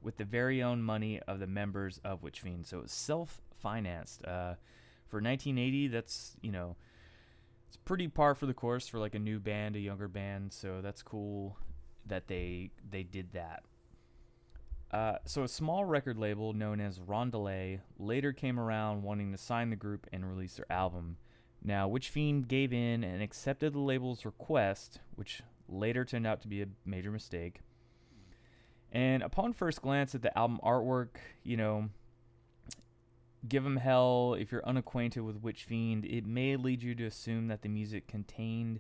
with the very own money of the members of Witchfynde. So it was self-financed. For 1980, that's, it's pretty par for the course for like a new band, a younger band. So that's cool that they did that. So a small record label known as Rondelay later came around wanting to sign the group and release their album. Now, Witchfynde gave in and accepted the label's request, which later turned out to be a major mistake. And upon first glance at the album artwork, give 'em hell. If you're unacquainted with Witchfynde, it may lead you to assume that the music contained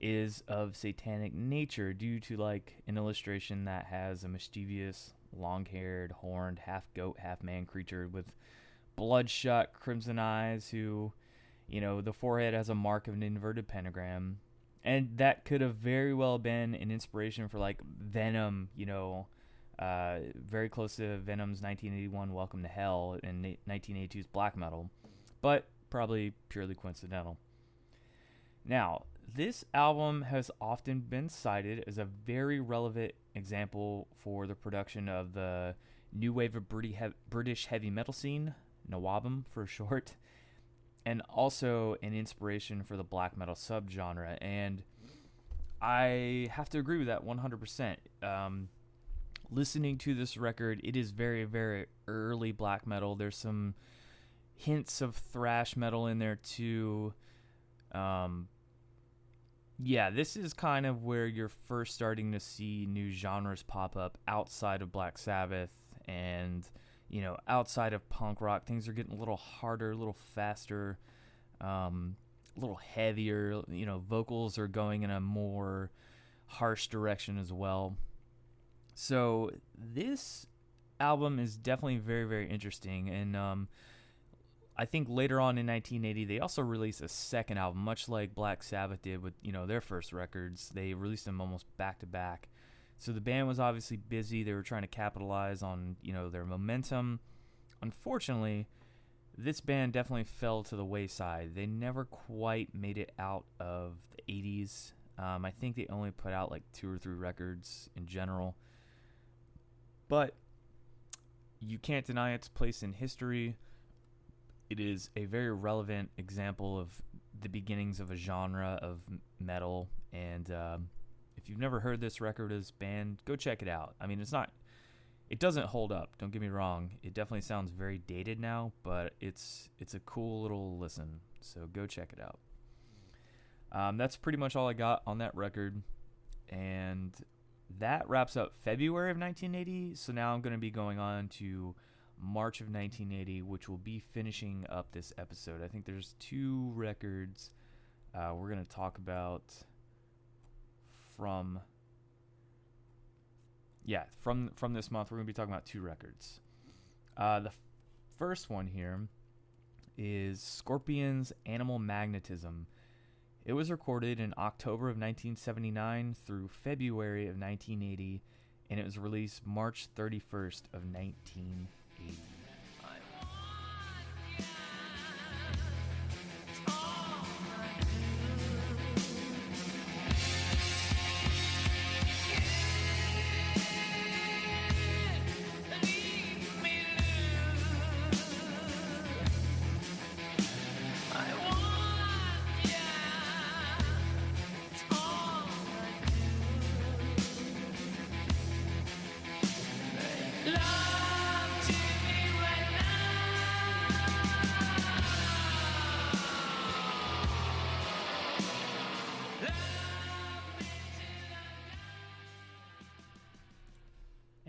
is of satanic nature due to like an illustration that has a mischievous, long-haired, horned, half-goat, half-man creature with bloodshot crimson eyes who... the forehead has a mark of an inverted pentagram. And that could have very well been an inspiration for, like, Venom, very close to Venom's 1981 Welcome to Hell and 1982's Black Metal. But probably purely coincidental. Now, this album has often been cited as a very relevant example for the production of the new wave of British heavy metal scene, Nawabum for short, and also an inspiration for the black metal subgenre. And I have to agree with that 100%. Listening to this record, it is very, very early black metal. There's some hints of thrash metal in there too. This is kind of where you're first starting to see new genres pop up outside of Black Sabbath and outside of punk rock. Things are getting a little harder, a little faster, a little heavier. Vocals are going in a more harsh direction as well. So this album is definitely very, very interesting. And I think later on in 1980, they also released a second album, much like Black Sabbath did with, their first records. They released them almost back to back. So the band was obviously busy. They were trying to capitalize on, their momentum. Unfortunately, this band definitely fell to the wayside. They never quite made it out of the 80s. I think they only put out like 2 or 3 records in general. But you can't deny its place in history. It is a very relevant example of the beginnings of a genre of metal. And if you've never heard this record as band, go check it out. I mean, it doesn't hold up. Don't get me wrong. It definitely sounds very dated now, but it's a cool little listen. So go check it out. That's pretty much all I got on that record. And that wraps up February of 1980. So now I'm going to be going on to March of 1980, which will be finishing up this episode. I think there's 2 records we're going to talk about from this month. We're going to be talking about 2 records. The first one here is Scorpions' Animal Magnetism. It was recorded in October of 1979 through February of 1980, and it was released March 31st of 1980.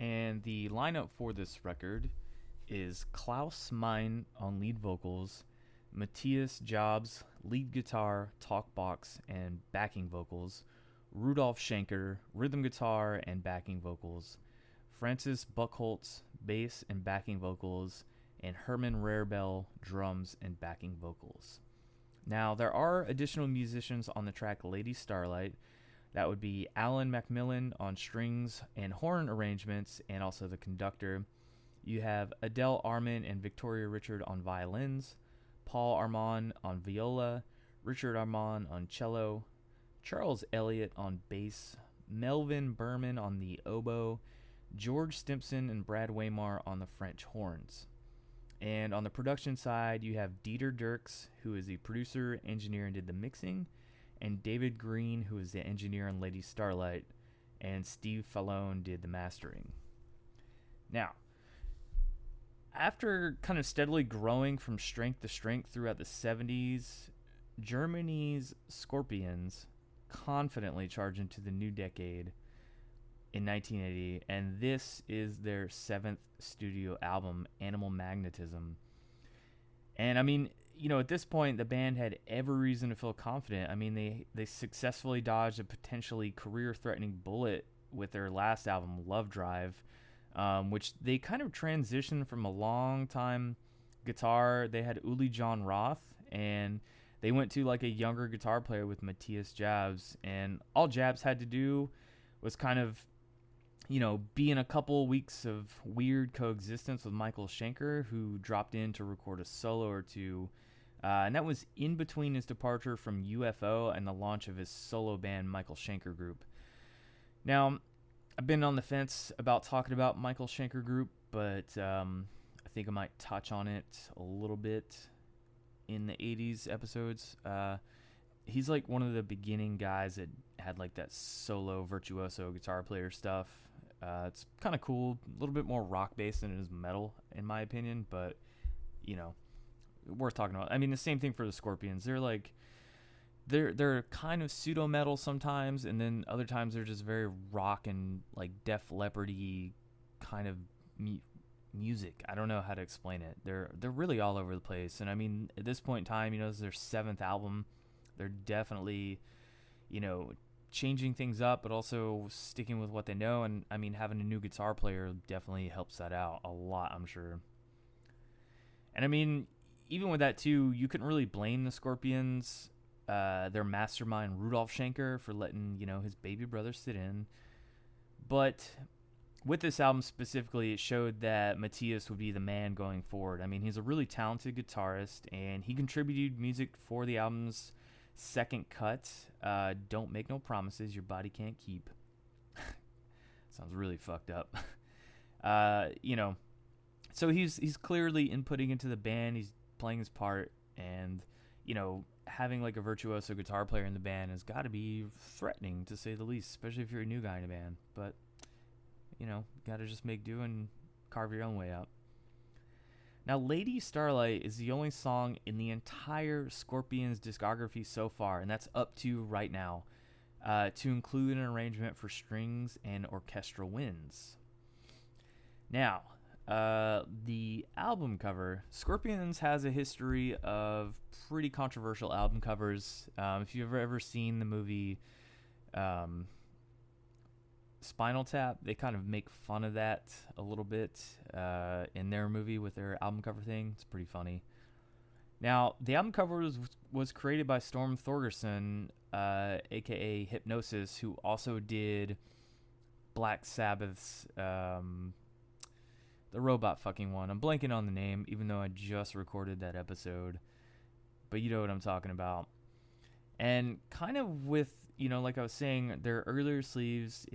And the lineup for this record is Klaus Meine on lead vocals, Matthias Jobs lead guitar, talk box, and backing vocals, Rudolf Schenker rhythm guitar and backing vocals, Francis Buchholz bass and backing vocals, and Herman Rarebell drums and backing vocals. Now, there are additional musicians on the track Lady Starlight. That would be Alan Macmillan on strings and horn arrangements, and also the conductor. You have Adele Arman and Victoria Richard on violins, Paul Armand on viola, Richard Armand on cello, Charles Elliott on bass, Melvin Berman on the oboe, George Stimpson and Brad Waymar on the French horns. And on the production side, you have Dieter Dirks, who is the producer, engineer, and did the mixing, and David Green, who is the engineer on Lady Starlight, and Steve Fallone did the mastering. Now, after kind of steadily growing from strength to strength throughout the 70s, Germany's Scorpions confidently charged into the new decade in 1980, and this is their 7th studio album, Animal Magnetism. And I mean, you know, at this point, the band had every reason to feel confident. I mean, they successfully dodged a potentially career-threatening bullet with their last album, Love Drive, which they kind of transitioned from a long-time guitar. They had Uli John Roth, and they went to like a younger guitar player with Matthias Jabs, and all Jabs had to do was kind of, you know, be in a couple weeks of weird coexistence with Michael Schenker, who dropped in to record a solo or two. And that was in between his departure from UFO and the launch of his solo band, Michael Schenker Group. Now, I've been on the fence about talking about Michael Schenker Group, but I think I might touch on it a little bit in the 80s episodes. He's like one of the beginning guys that had like that solo virtuoso guitar player stuff. It's kind of cool, a little bit more rock based than it is metal, in my opinion, but, you know, worth talking about. I mean, the same thing for the Scorpions. They're like, they're kind of pseudo metal sometimes, and then other times they're just very rock and like Def Leppard-y kind of music. I don't know how to explain it. They're really all over the place, and I mean, at this point in time, you know, this is their 7th album. They're definitely, you know, changing things up, but also sticking with what they know. And I mean, having a new guitar player definitely helps that out a lot, I'm sure. And I mean, even with that too, you couldn't really blame the Scorpions, their mastermind Rudolf Schenker, for letting, you know, his baby brother sit in. But with this album specifically, it showed that Matthias would be the man going forward. I mean, he's a really talented guitarist, and he contributed music for the album's second cut, Don't Make No Promises Your Body Can't Keep. Sounds really fucked up. You know, so he's clearly inputting into the band. He's playing his part, and, you know, having like a virtuoso guitar player in the band has got to be threatening, to say the least, especially if you're a new guy in a band. But, you know, got to just make do and carve your own way out. Now, Lady Starlight is the only song in the entire Scorpions discography so far, and that's up to right now, to include an arrangement for strings and orchestral winds. Now, the album cover, Scorpions has a history of pretty controversial album covers. If you've ever seen the movie Spinal Tap, they kind of make fun of that a little bit in their movie with their album cover thing. It's pretty funny. Now, the album cover was created by Storm Thorgerson, a.k.a. Hypnosis, who also did Black Sabbath's, the robot fucking one. I'm blanking on the name, even though I just recorded that episode. But you know what I'm talking about. And kind of with, you know, like I was saying, their earlier sleeves,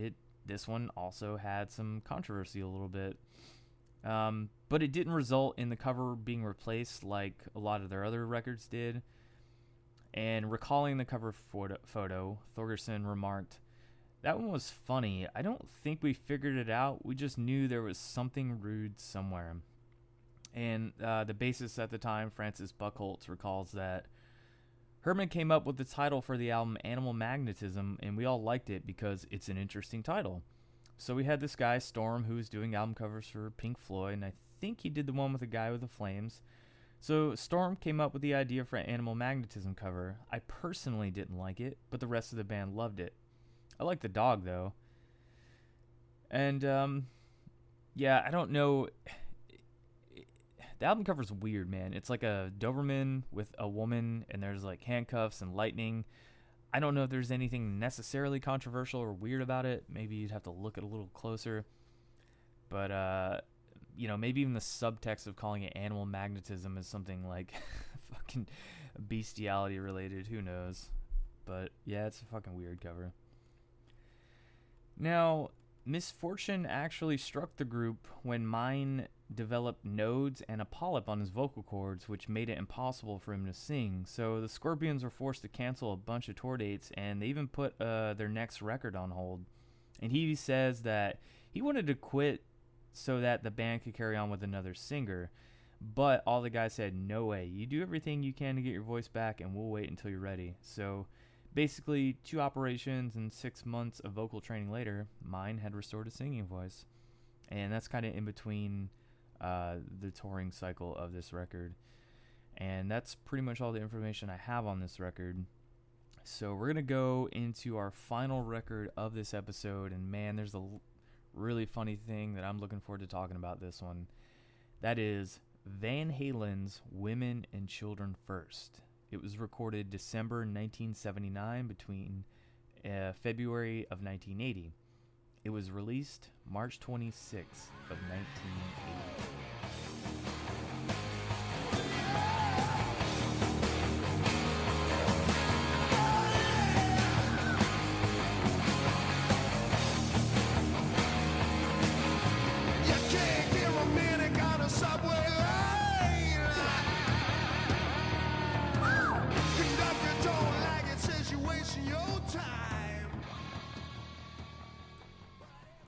this one also had some controversy a little bit. But it didn't result in the cover being replaced like a lot of their other records did. And recalling the cover photo, Thorgerson remarked, "That one was funny. I don't think we figured it out. We just knew there was something rude somewhere." And the bassist at the time, Francis Buchholz, recalls that Herman came up with the title for the album Animal Magnetism, and we all liked it because it's an interesting title. So we had this guy, Storm, who was doing album covers for Pink Floyd, and I think he did the one with the guy with the flames. So Storm came up with the idea for an Animal Magnetism cover. I personally didn't like it, but the rest of the band loved it. I like the dog, though. And, yeah, I don't know. The album cover's weird, man. It's like a Doberman with a woman, and there's like handcuffs and lightning. I don't know if there's anything necessarily controversial or weird about it. Maybe you'd have to look at it a little closer. But, you know, maybe even the subtext of calling it Animal Magnetism is something like fucking bestiality related, who knows. But yeah, it's a fucking weird cover. Now, misfortune actually struck the group when Mine developed nodes and a polyp on his vocal cords, which made it impossible for him to sing. So the Scorpions were forced to cancel a bunch of tour dates, and they even put their next record on hold. And he says that he wanted to quit so that the band could carry on with another singer. But all the guys said, no way. You do everything you can to get your voice back, and we'll wait until you're ready. So basically, 2 operations and 6 months of vocal training later, Mine had restored a singing voice. And that's kind of in between the touring cycle of this record. And that's pretty much all the information I have on this record. So we're going to go into our final record of this episode. And man, there's a really funny thing that I'm looking forward to talking about this one. That is Van Halen's Women and Children First. It was recorded December 1979 between February of 1980. It was released March 26th of 1980.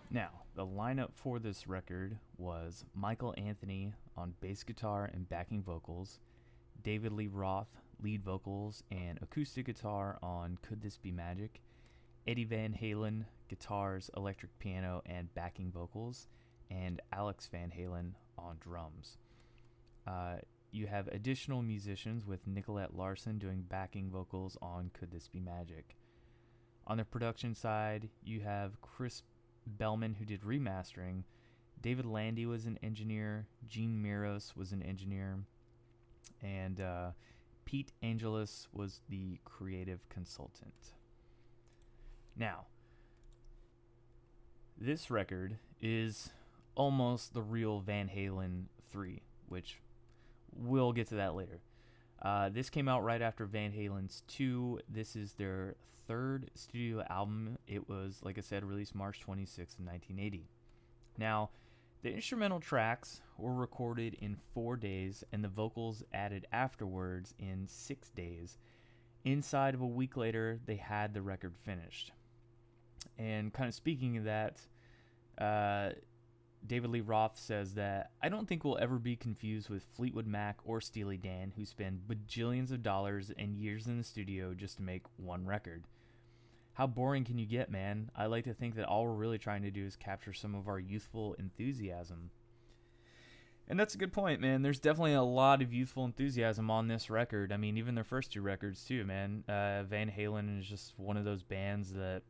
Now, the lineup for this record was Michael Anthony on bass guitar and backing vocals, David Lee Roth lead vocals and acoustic guitar on Could This Be Magic, Eddie Van Halen guitars, electric piano, and backing vocals, and Alex Van Halen on drums. You have additional musicians with Nicolette Larson doing backing vocals on Could This Be Magic. On the production side, you have Chris Bellman, who did remastering. David Landy was an engineer. Gene Miros was an engineer. And Pete Angelus was the creative consultant. Now, this record is almost the real Van Halen 3, which we'll get to that later. This came out right after Van Halen's 2. This is their 3rd studio album. It was, like I said, released March 26th, 1980. Now, the instrumental tracks were recorded in 4 days, and the vocals added afterwards in 6 days. Inside of a week later, they had the record finished. And kind of speaking of that, David Lee Roth says that, I don't think we'll ever be confused with Fleetwood Mac or Steely Dan, who spend bajillions of dollars and years in the studio just to make one record. How boring can you get, man? I like to think that all we're really trying to do is capture some of our youthful enthusiasm. And that's a good point, man. There's definitely a lot of youthful enthusiasm on this record. I mean, even their first 2 records, too, man. Van Halen is just one of those bands that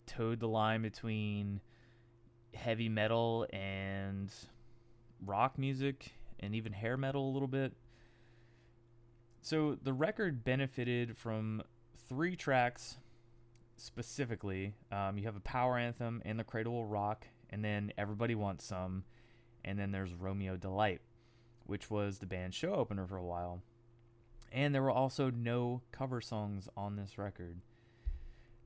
towed the line between heavy metal and rock music and even hair metal a little bit. So the record benefited from 3 tracks specifically. You have a power anthem and The Cradle Will Rock, and then Everybody Wants Some, and then there's Romeo Delight, which was the band's show opener for a while. And there were also no cover songs on this record.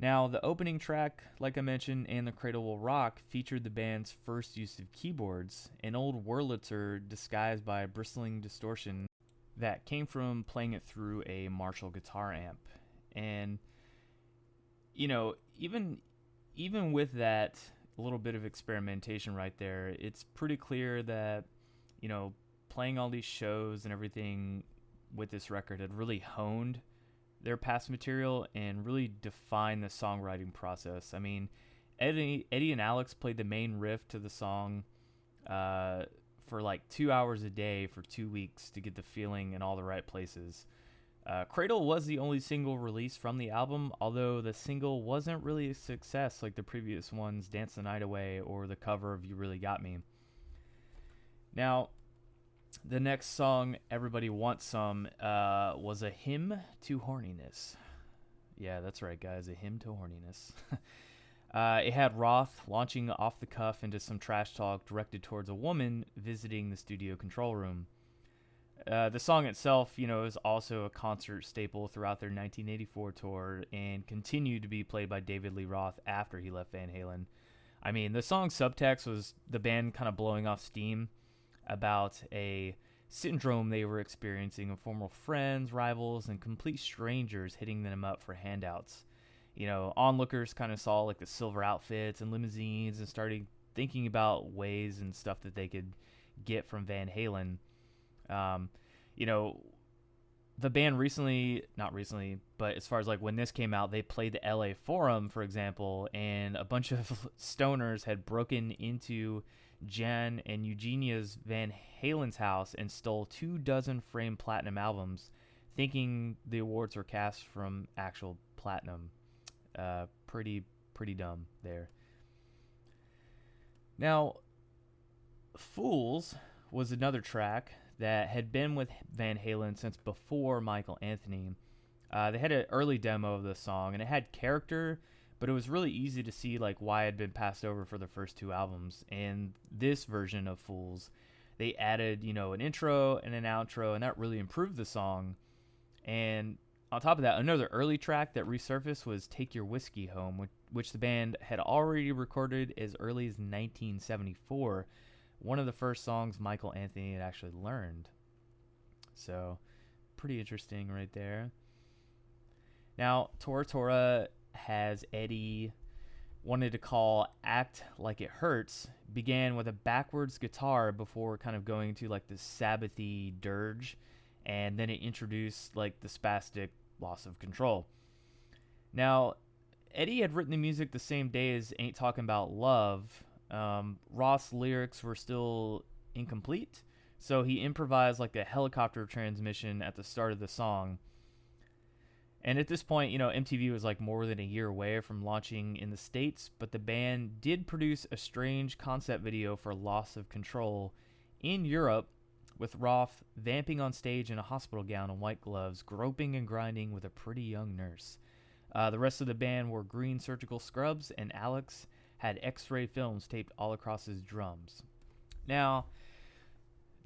Now, the opening track, like I mentioned, and The Cradle Will Rock featured the band's first use of keyboards, an old Wurlitzer disguised by a bristling distortion that came from playing it through a Marshall guitar amp. And, you know, even with that little bit of experimentation right there, it's pretty clear that, you know, playing all these shows and everything with this record had really honed their past material and really defined the songwriting process. I mean, Eddie and Alex played the main riff to the song for like 2 hours a day for 2 weeks to get the feeling in all the right places. Cradle was the only single released from the album, although the single wasn't really a success like the previous ones, Dance the Night Away or the cover of You Really Got Me. Now, the next song, Everybody Wants Some, was a hymn to horniness. Yeah, that's right, guys, a hymn to horniness. It had Roth launching off the cuff into some trash talk directed towards a woman visiting the studio control room. The song itself, is also a concert staple throughout their 1984 tour and continued to be played by David Lee Roth after he left Van Halen. I mean, the song's subtext was the band kind of blowing off steam about a syndrome they were experiencing of former friends, rivals, and complete strangers hitting them up for handouts. Onlookers kind of saw like the silver outfits and limousines and started thinking about ways and stuff that they could get from Van Halen. The band not recently, but as far as like when this came out, they played the LA Forum, for example, and a bunch of stoners had broken into Jan and Eugenia's Van Halen's house and stole 24 framed platinum albums, thinking the awards were cast from actual platinum. Pretty dumb there. Now, Fools was another track that had been with Van Halen since before Michael Anthony. They had an early demo of the song, and it had character, but it was really easy to see like why it had been passed over for the first two albums. And this version of Fools, they added, an intro and an outro, and that really improved the song. And on top of that, another early track that resurfaced was Take Your Whiskey Home, which the band had already recorded as early as 1974. One of the first songs Michael Anthony had actually learned. So, pretty interesting right there. Now, Tora Tora has Eddie wanted to call Act Like It Hurts, began with a backwards guitar before kind of going to like the Sabbathy dirge, and then it introduced like the spastic loss of control. Now, Eddie had written the music the same day as Ain't Talking About Love. Roth's lyrics were still incomplete, so he improvised like a helicopter transmission at the start of the song. And at this point, MTV was like more than a year away from launching in the States, but the band did produce a strange concept video for Loss of Control in Europe, with Roth vamping on stage in a hospital gown and white gloves, groping and grinding with a pretty young nurse. The rest of the band wore green surgical scrubs, and Alex had X-ray films taped all across his drums. Now,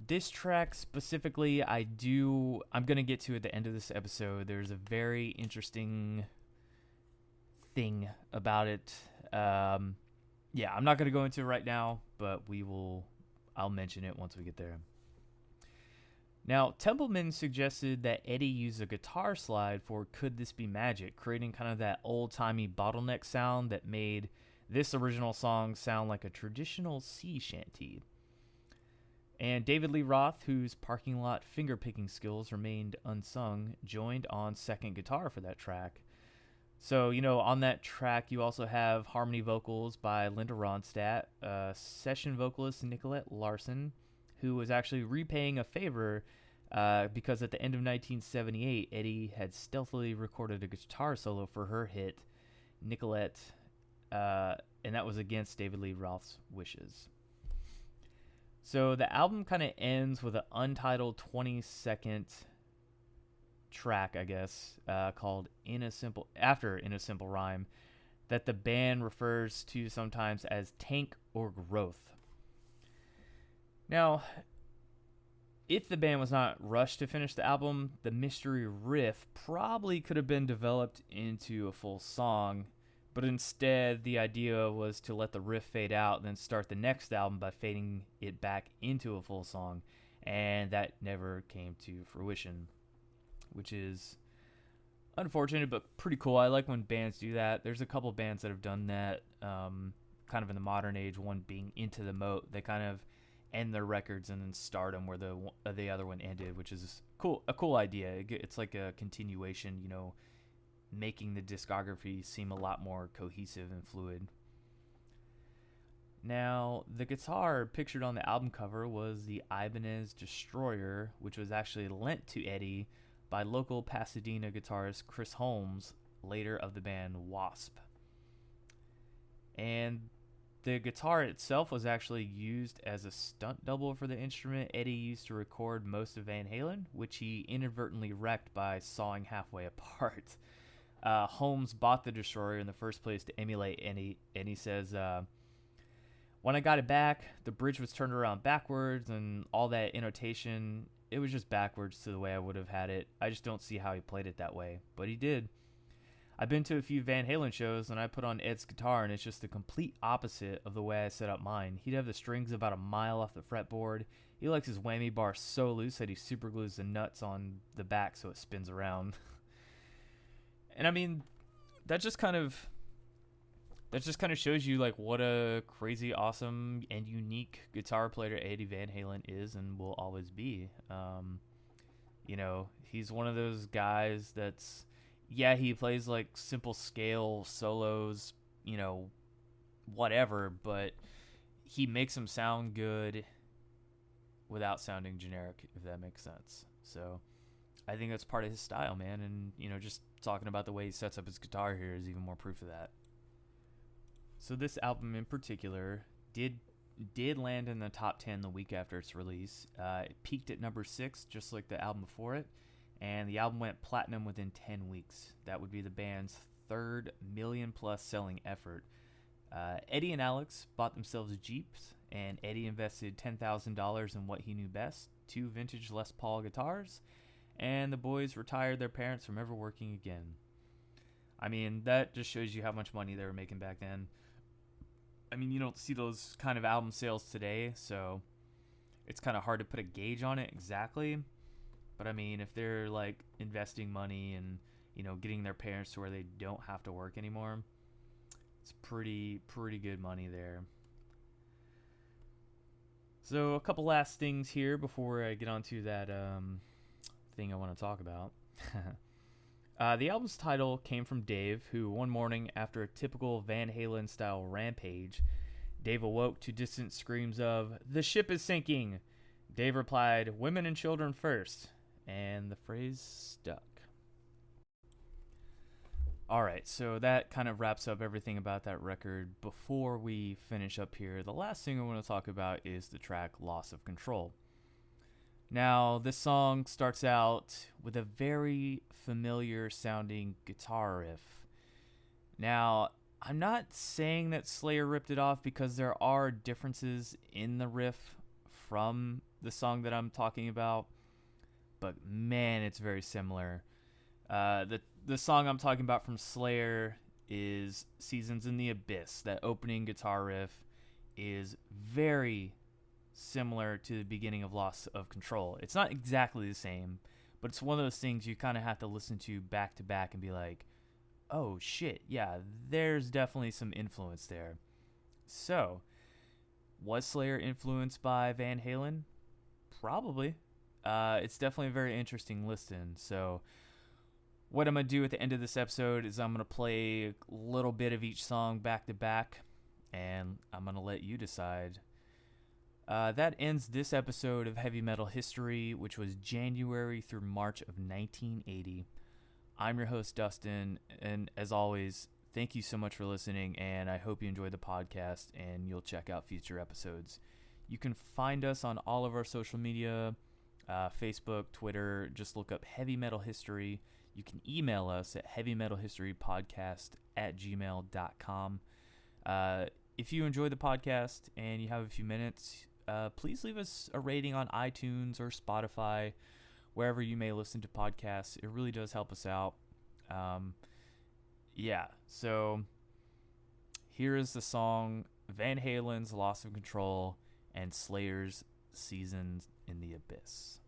this track specifically, I'm going to get to at the end of this episode. There's a very interesting thing about it. I'm not going to go into it right now, but I'll mention it once we get there. Now, Templeman suggested that Eddie use a guitar slide for Could This Be Magic, creating kind of that old-timey bottleneck sound that made this original song sound like a traditional sea shanty. And David Lee Roth, whose parking lot finger-picking skills remained unsung, joined on second guitar for that track. So, on that track, you also have harmony vocals by Linda Ronstadt, session vocalist Nicolette Larson, who was actually repaying a favor because at the end of 1978, Eddie had stealthily recorded a guitar solo for her hit, Nicolette, and that was against David Lee Roth's wishes. So the album kind of ends with an untitled 20-second track, I guess, called After In a Simple Rhyme, that the band refers to sometimes as Tank or Growth. Now, if the band was not rushed to finish the album, the mystery riff probably could have been developed into a full song, but instead the idea was to let the riff fade out and then start the next album by fading it back into a full song, and that never came to fruition, which is unfortunate but pretty cool. I like when bands do that. There's a couple bands that have done that kind of in the modern age, one being Into the Moat. They kind of end their records and then start them where the other one ended, which is cool. A cool idea. It's like a continuation, making the discography seem a lot more cohesive and fluid. Now, the guitar pictured on the album cover was the Ibanez Destroyer, which was actually lent to Eddie by local Pasadena guitarist Chris Holmes, later of the band Wasp. And the guitar itself was actually used as a stunt double for the instrument Eddie used to record most of Van Halen, which he inadvertently wrecked by sawing halfway apart. Holmes bought the Destroyer in the first place to emulate Eddie, and he says, when I got it back, the bridge was turned around backwards and all that annotation it was just backwards to the way I would have had it. I just don't see how he played it that way, but he did. I've been to a few Van Halen shows, and I put on Ed's guitar, and it's just the complete opposite of the way I set up mine. He'd have the strings about a mile off the fretboard. He likes his whammy bar so loose that he super glues the nuts on the back so it spins around. And I mean, that just kind of shows you like what a crazy, awesome, and unique guitar player Eddie Van Halen is and will always be. You know, he's one of those guys that's, yeah, he plays like simple scale solos, you know, whatever, but he makes them sound good without sounding generic, if that makes sense. So I think that's part of his style, man. And, you know, just talking about the way he sets up his guitar here is even more proof of that. So this album in particular did land in the top 10 the week after its release. It peaked at number 6, just like the album before it. And the album went platinum within 10 weeks. That would be the band's third million-plus selling effort. Eddie and Alex bought themselves Jeeps, and Eddie invested $10,000 in what he knew best, 2 vintage Les Paul guitars, and the boys retired their parents from ever working again. I mean, that just shows you how much money they were making back then. I mean, you don't see those kind of album sales today, so it's kind of hard to put a gauge on it exactly. But I mean, if they're like investing money and, you know, getting their parents to where they don't have to work anymore, it's pretty good money there. So a couple last things here before I get onto that thing I want to talk about. The album's title came from Dave, who one morning after a typical Van Halen style rampage, Dave awoke to distant screams of, "The ship is sinking!" Dave replied, "Women and children first." And the phrase stuck. Alright, so that kind of wraps up everything about that record. Before we finish up here, the last thing I want to talk about is the track Loss of Control. Now, this song starts out with a very familiar sounding guitar riff. Now, I'm not saying that Slayer ripped it off because there are differences in the riff from the song that I'm talking about. But man, it's very similar. The song I'm talking about from Slayer is Seasons in the Abyss. That opening guitar riff is very similar to the beginning of Loss of Control. It's not exactly the same, but it's one of those things you kind of have to listen to back to back and be like, oh shit, yeah, there's definitely some influence there. So, was Slayer influenced by Van Halen? Probably. It's definitely a very interesting listen. So what I'm going to do at the end of this episode is I'm going to play a little bit of each song back to back, and I'm going to let you decide. That ends this episode of Heavy Metal History, which was January through March of 1980. I'm your host, Dustin, and as always, thank you so much for listening, and I hope you enjoyed the podcast and you'll check out future episodes. You can find us on all of our social media, Facebook, Twitter. Just look up Heavy Metal History. You can email us at heavymetalhistorypodcast@gmail.com. If you enjoyed the podcast and you have a few minutes, please leave us a rating on iTunes or Spotify, wherever you may listen to podcasts. It really does help us out. So here is the song Van Halen's Loss of Control and Slayer's Seasons in the Abyss.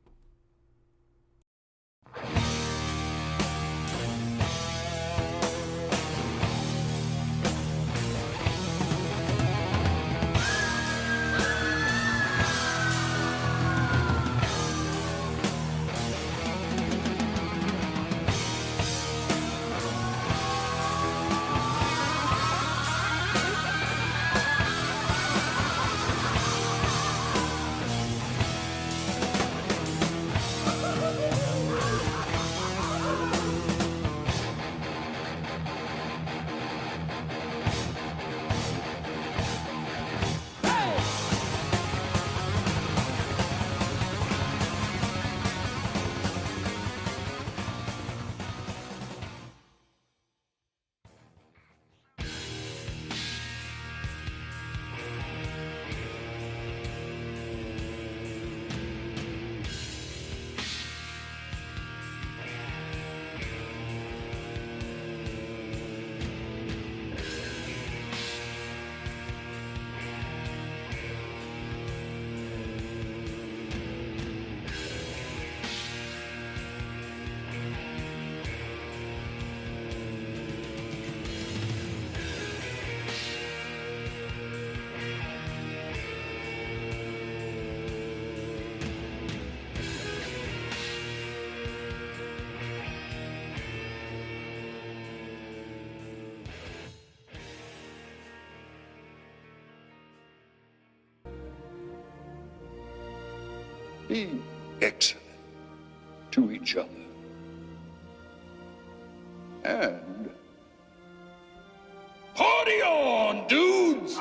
Be excellent to each other. And party on, dudes!